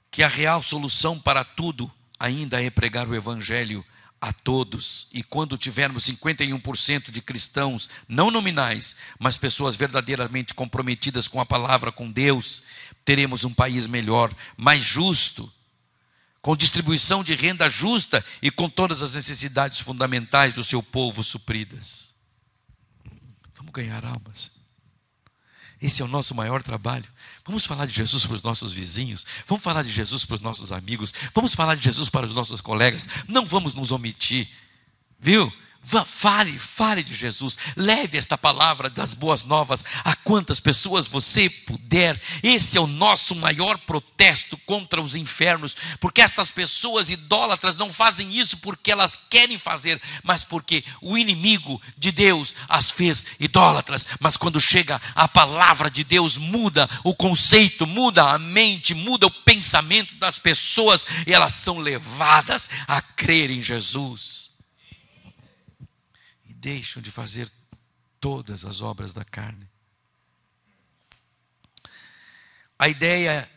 que a real solução para tudo ainda é pregar o evangelho a todos. E quando tivermos 51% de cristãos, não nominais, mas pessoas verdadeiramente comprometidas com a palavra, com Deus, teremos um país melhor, mais justo, com distribuição de renda justa e com todas as necessidades fundamentais do seu povo supridas. Vamos ganhar almas. Esse é o nosso maior trabalho. Vamos falar de Jesus para os nossos vizinhos. Vamos falar de Jesus para os nossos amigos. Vamos falar de Jesus para os nossos colegas. Não vamos nos omitir. Viu? Fale de Jesus. Leve esta palavra das boas novas a quantas pessoas você puder. Esse é o nosso maior protesto contra os infernos. Porque estas pessoas idólatras não fazem isso porque elas querem fazer, mas porque o inimigo de Deus as fez idólatras. Mas quando chega a palavra de Deus, muda o conceito, muda a mente, muda o pensamento das pessoas e elas são levadas a crer em Jesus. Deixam de fazer todas as obras da carne. A ideia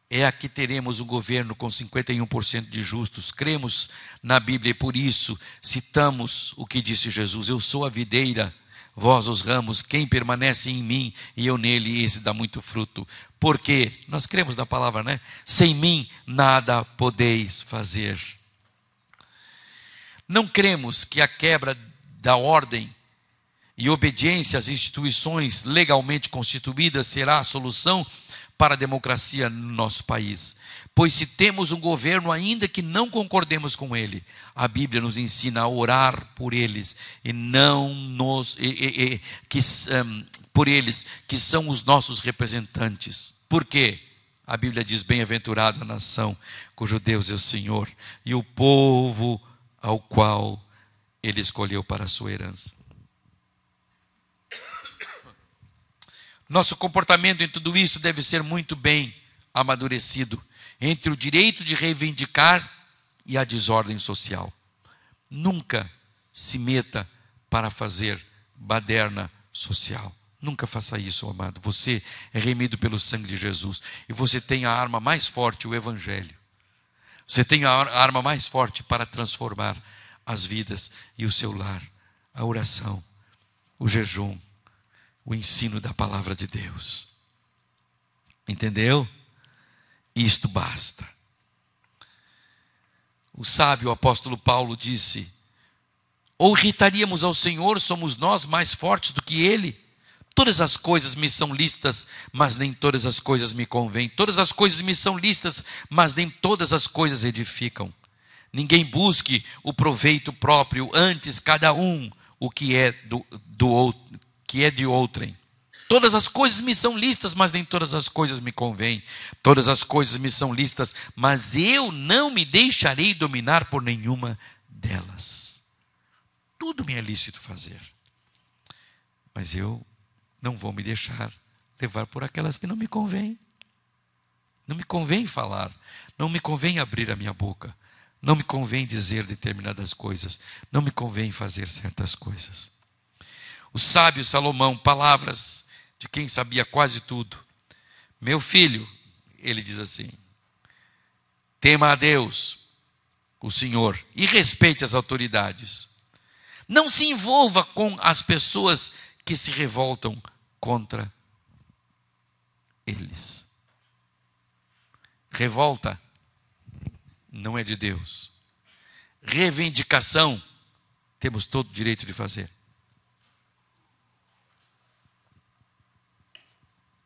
é que teremos um governo com 51% de justos. Cremos na Bíblia e por isso citamos o que disse Jesus: eu sou a videira, vós os ramos, quem permanece em mim e eu nele, esse dá muito fruto. Porque nós cremos na palavra, né? Sem mim nada podeis fazer. Não cremos que a quebra da ordem e obediência às instituições legalmente constituídas será a solução para a democracia no nosso país. Pois se temos um governo, ainda que não concordemos com ele, a Bíblia nos ensina a orar por eles e não por eles que são os nossos representantes. Por quê? A Bíblia diz: bem-aventurada a nação cujo Deus é o Senhor e o povo ao qual Ele escolheu para a sua herança. Nosso comportamento em tudo isso deve ser muito bem amadurecido entre o direito de reivindicar e a desordem social. Nunca se meta para fazer baderna social. Nunca faça isso, amado. Você é remido pelo sangue de Jesus e você tem a arma mais forte, o Evangelho. Você tem a arma mais forte para transformar as vidas e o seu lar, a oração, o jejum, o ensino da palavra de Deus. Entendeu? Isto basta. O sábio apóstolo Paulo disse: ou irritaríamos ao Senhor, somos nós mais fortes do que Ele? Todas as coisas me são lícitas, mas nem todas as coisas me convêm. Todas as coisas me são lícitas, mas nem todas as coisas edificam. Ninguém busque o proveito próprio, antes cada um o que é de outrem. Todas as coisas me são lícitas, mas nem todas as coisas me convêm. Todas as coisas me são lícitas, mas eu não me deixarei dominar por nenhuma delas. Tudo me é lícito fazer, mas eu não vou me deixar levar por aquelas que não me convêm. Não me convém falar, não me convém abrir a minha boca, não me convém dizer determinadas coisas, não me convém fazer certas coisas. O sábio Salomão, palavras de quem sabia quase tudo. Meu filho, ele diz assim: tema a Deus, o Senhor, e respeite as autoridades. Não se envolva com as pessoas que se revoltam contra eles. Revolta não é de Deus. Reivindicação temos todo o direito de fazer.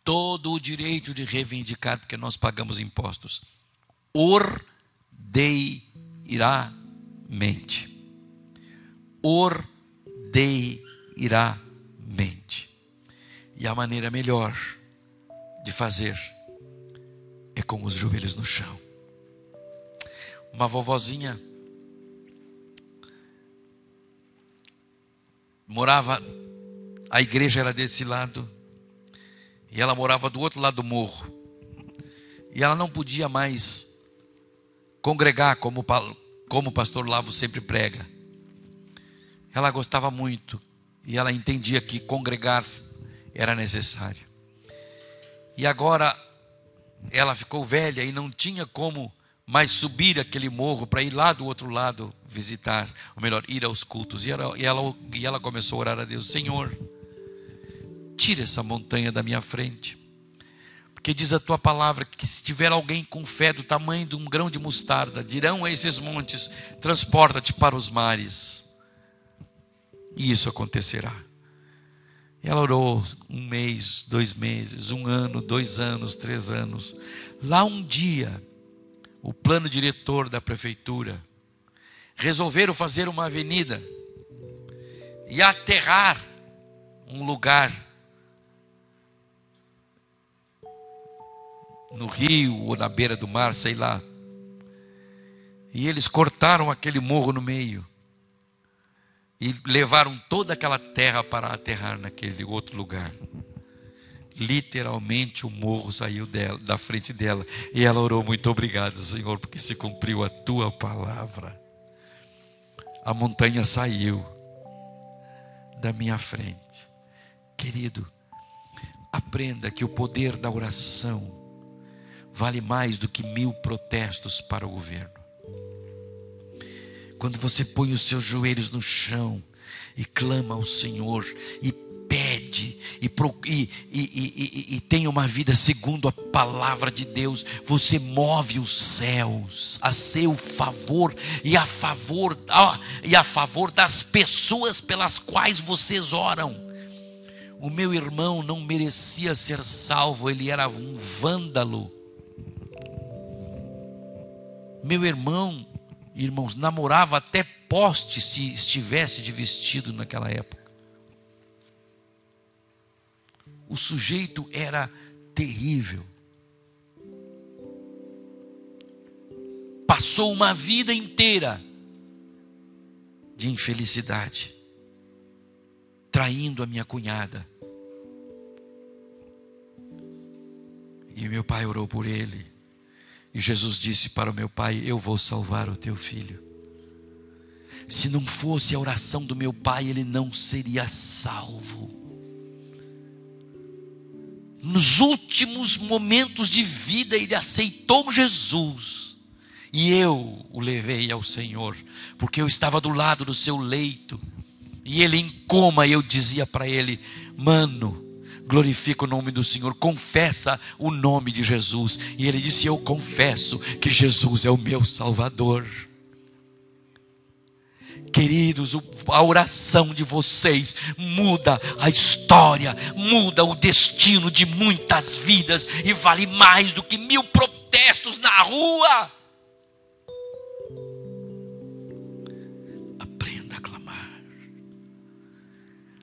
Todo o direito de reivindicar, porque nós pagamos impostos. Ordeiramente. Ordeiramente. E a maneira melhor de fazer é com os joelhos no chão. Uma vovozinha morava, a igreja era desse lado, e ela morava do outro lado do morro. E ela não podia mais congregar como o pastor Lavo sempre prega. Ela gostava muito, e ela entendia que congregar era necessário. E agora ela ficou velha e não tinha como mais subir aquele morro para ir lá do outro lado visitar, ou melhor, ir aos cultos. E ela começou a orar a Deus: Senhor, tira essa montanha da minha frente, porque diz a tua palavra que se tiver alguém com fé do tamanho de um grão de mostarda, dirão a esses montes: transporta-te para os mares, e isso acontecerá. E ela orou 1 mês, 2 meses, 1 ano, 2 anos, 3 anos. Lá um dia, o plano diretor da prefeitura resolveram fazer uma avenida e aterrar um lugar no rio ou na beira do mar, sei lá. E eles cortaram aquele morro no meio e levaram toda aquela terra para aterrar naquele outro lugar. Literalmente o morro saiu da frente dela, e ela orou: muito obrigado, Senhor, porque se cumpriu a tua palavra. A montanha saiu da minha frente. Querido, aprenda que o poder da oração vale mais do que 1000 protestos para o governo. Quando você põe os seus joelhos no chão e clama ao Senhor e pede e tem uma vida segundo a palavra de Deus, você move os céus a seu favor e a favor das pessoas pelas quais vocês oram. O meu irmão não merecia ser salvo, ele era um vândalo. Meu irmão, irmãos, namorava até poste se estivesse de vestido naquela época. O sujeito era terrível. Passou uma vida inteira de infelicidade, traindo a minha cunhada. E meu pai orou por ele. E Jesus disse para o meu pai: eu vou salvar o teu filho. Se não fosse a oração do meu pai, ele não seria salvo. Nos últimos momentos de vida, ele aceitou Jesus. E eu o levei ao Senhor, porque eu estava do lado do seu leito. E ele em coma, e eu dizia para ele: mano, glorifica o nome do Senhor, confessa o nome de Jesus. E ele disse: eu confesso que Jesus é o meu Salvador. Queridos, a oração de vocês muda a história, muda o destino de muitas vidas, e vale mais do que 1000 protestos na rua. Aprenda a clamar,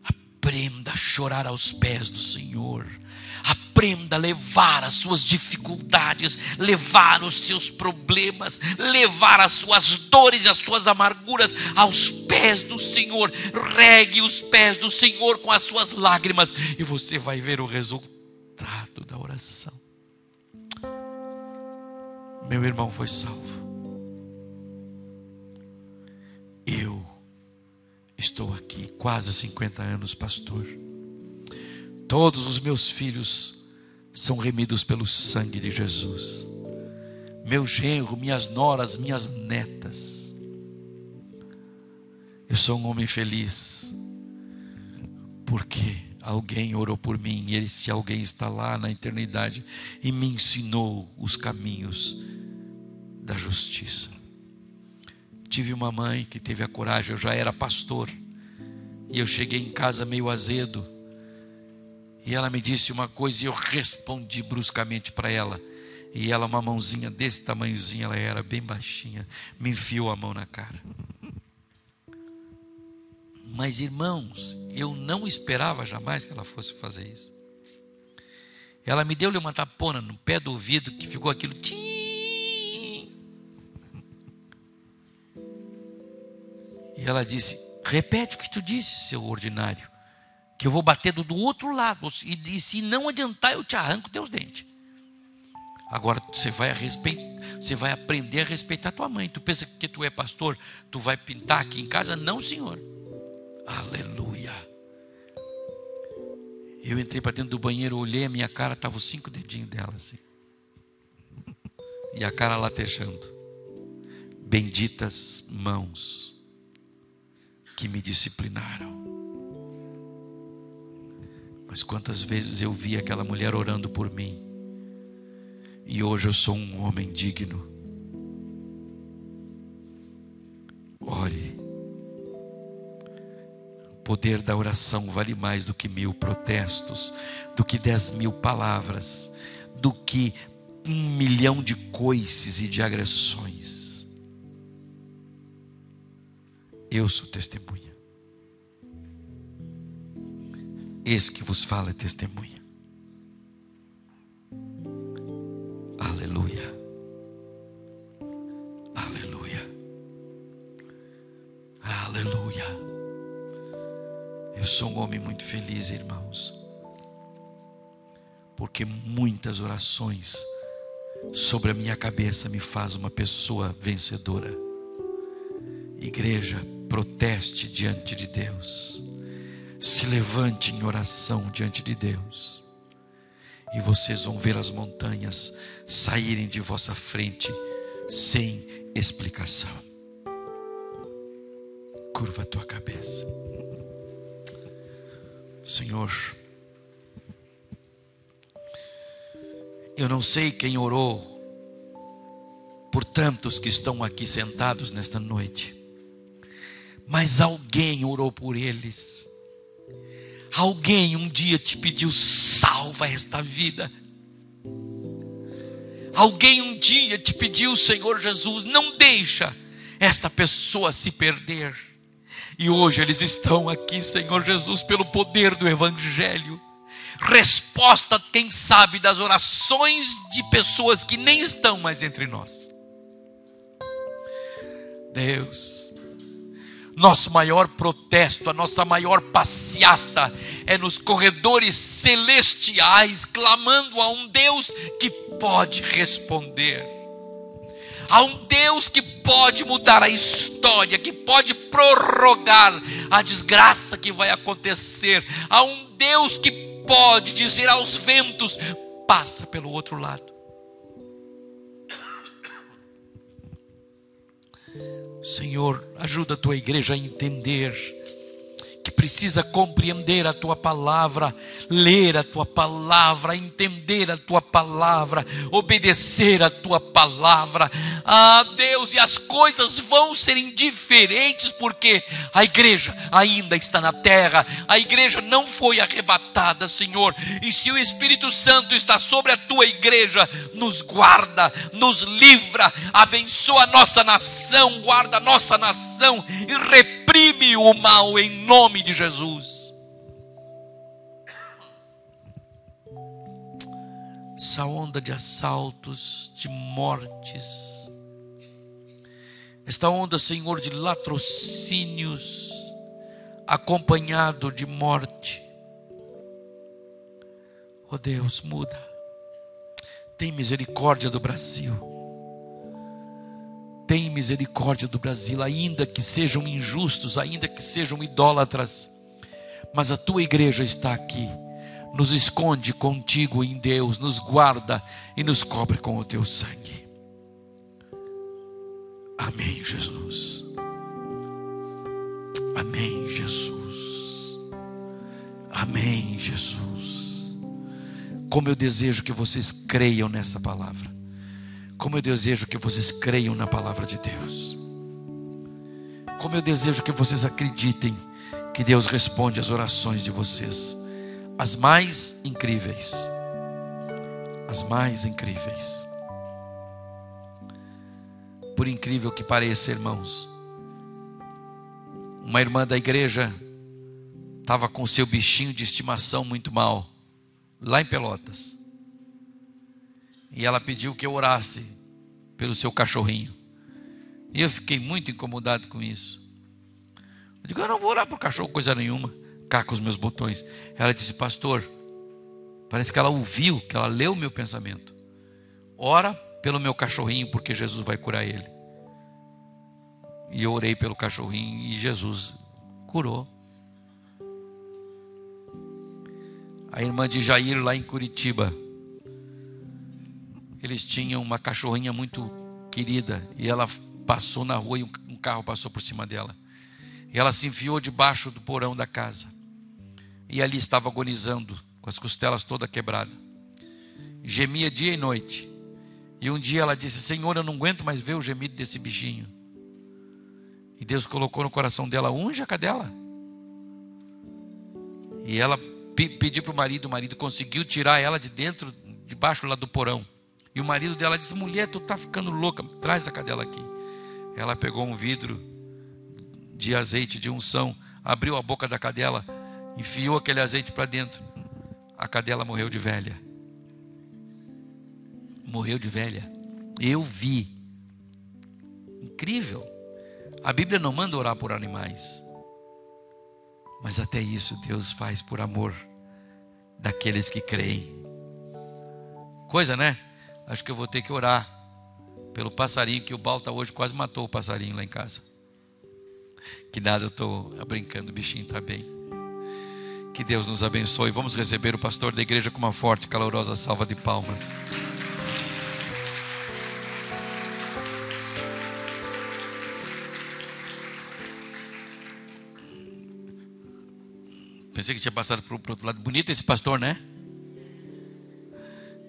aprenda a chorar aos pés do Senhor, aprenda aprenda a levar as suas dificuldades, levar os seus problemas, levar as suas dores e as suas amarguras aos pés do Senhor. Regue os pés do Senhor com as suas lágrimas e você vai ver o resultado da oração. Meu irmão foi salvo. Eu estou aqui quase 50 anos, pastor. Todos os meus filhos são remidos pelo sangue de Jesus. Meu genro, minhas noras, minhas netas. Eu sou um homem feliz, porque alguém orou por mim, e esse alguém está lá na eternidade e me ensinou os caminhos da justiça. Tive uma mãe que teve a coragem, eu já era pastor, e eu cheguei em casa meio azedo, e ela me disse uma coisa e eu respondi bruscamente para ela, e ela, uma mãozinha desse tamanhozinho, ela era bem baixinha, me enfiou a mão na cara. Mas irmãos, eu não esperava jamais que ela fosse fazer isso. Ela me deu-lhe uma tapona no pé do ouvido, que ficou aquilo tim. E ela disse: repete o que tu disse, seu ordinário, que eu vou bater do outro lado, e se não adiantar eu te arranco teus dentes. Agora você vai aprender a respeitar tua mãe. Tu pensa que tu é pastor, tu vai pintar aqui em casa? Não, senhor. Aleluia. Eu entrei para dentro do banheiro, olhei a minha cara, estavam os 5 dedinhos dela assim, e a cara latejando. Benditas mãos que me disciplinaram. Mas quantas vezes eu vi aquela mulher orando por mim, e hoje eu sou um homem digno. Ore. O poder da oração vale mais do que 1000 protestos, do que 10.000 palavras, do que 1 milhão de coices e de agressões. Eu sou testemunha. Esse que vos fala é testemunha. Aleluia. Aleluia. Aleluia. Eu sou um homem muito feliz, irmãos, porque muitas orações sobre a minha cabeça me faz uma pessoa vencedora. Igreja, proteste diante de Deus. Se levante em oração diante de Deus, e vocês vão ver as montanhas saírem de vossa frente sem explicação. Curva a tua cabeça. Senhor, eu não sei quem orou por tantos que estão aqui sentados nesta noite, mas alguém orou por eles. Alguém um dia te pediu: salva esta vida. Alguém um dia te pediu: Senhor Jesus, não deixa esta pessoa se perder. E hoje eles estão aqui, Senhor Jesus, pelo poder do Evangelho. Resposta, quem sabe, das orações de pessoas que nem estão mais entre nós. Deus, nosso maior protesto, a nossa maior passeata é nos corredores celestiais, clamando a um Deus que pode responder, a um Deus que pode mudar a história, que pode prorrogar a desgraça que vai acontecer, a um Deus que pode dizer aos ventos: passa pelo outro lado. Senhor, ajuda a tua igreja a entender que precisa compreender a tua palavra, ler a tua palavra, entender a tua palavra, obedecer a tua palavra. Ah, Deus, e as coisas vão ser indiferentes, porque a igreja ainda está na terra, a igreja não foi arrebatada, Senhor. E se o Espírito Santo está sobre a tua igreja, nos guarda, nos livra, abençoa a nossa nação, guarda a nossa nação e reprime o mal em nome de Jesus. essa onda de assaltos, de mortes, esta onda, Senhor, de latrocínios, acompanhado de morte. Oh Deus, muda. Tem misericórdia do Brasil. Tem misericórdia do Brasil, ainda que sejam injustos, ainda que sejam idólatras, mas a tua igreja está aqui, nos esconde contigo em Deus, nos guarda e nos cobre com o teu sangue. Amém, Jesus. Amém, Jesus. Amém, Jesus. Como eu desejo que vocês creiam nessa palavra. Como eu desejo que vocês creiam na palavra de Deus. Como eu desejo que vocês acreditem que Deus responde às orações de vocês, as mais incríveis. As mais incríveis. Por incrível que pareça, irmãos, uma irmã da igreja estava com seu bichinho de estimação muito mal, lá em Pelotas. E ela pediu que eu orasse pelo seu cachorrinho. E eu fiquei muito incomodado com isso. Eu digo, eu não vou orar por cachorro, coisa nenhuma. Cá com os meus botões. Ela disse, pastor, parece que ela ouviu, que ela leu o meu pensamento. Ora pelo meu cachorrinho, porque Jesus vai curar ele. E eu orei pelo cachorrinho e Jesus curou. A irmã de Jair lá em Curitiba, eles tinham uma cachorrinha muito querida e ela passou na rua e um carro passou por cima dela. E ela se enfiou debaixo do porão da casa. E ali estava agonizando, com as costelas toda quebrada. Gemia dia e noite. E um dia ela disse, Senhor, eu não aguento mais ver o gemido desse bichinho. E Deus colocou no coração dela, unja a cadela. E ela pediu para o marido conseguiu tirar ela de dentro, debaixo lá do porão. E o marido dela disse, mulher, tu tá ficando louca, traz a cadela aqui. Ela pegou um vidro de azeite de unção, abriu a boca da cadela, enfiou aquele azeite para dentro. A cadela morreu de velha. Morreu de velha. Eu vi. Incrível. A Bíblia não manda orar por animais. Mas até isso Deus faz por amor daqueles que creem. Coisa, né? Acho que eu vou ter que orar pelo passarinho, que o Balta hoje quase matou o passarinho lá em casa. Que nada, eu estou brincando, o bichinho está bem. Que Deus nos abençoe. Vamos receber o pastor da igreja com uma forte, calorosa salva de palmas. Pensei que tinha passado para o outro lado. Bonito esse pastor, né?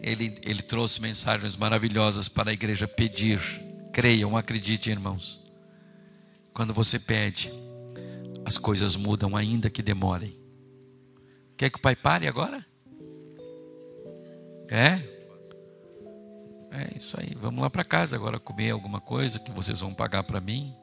Ele trouxe mensagens maravilhosas para a igreja pedir. Creiam, acreditem, irmãos. Quando você pede, as coisas mudam, ainda que demorem. Quer que o pai pare agora? É isso aí. Vamos lá para casa agora comer alguma coisa que vocês vão pagar para mim.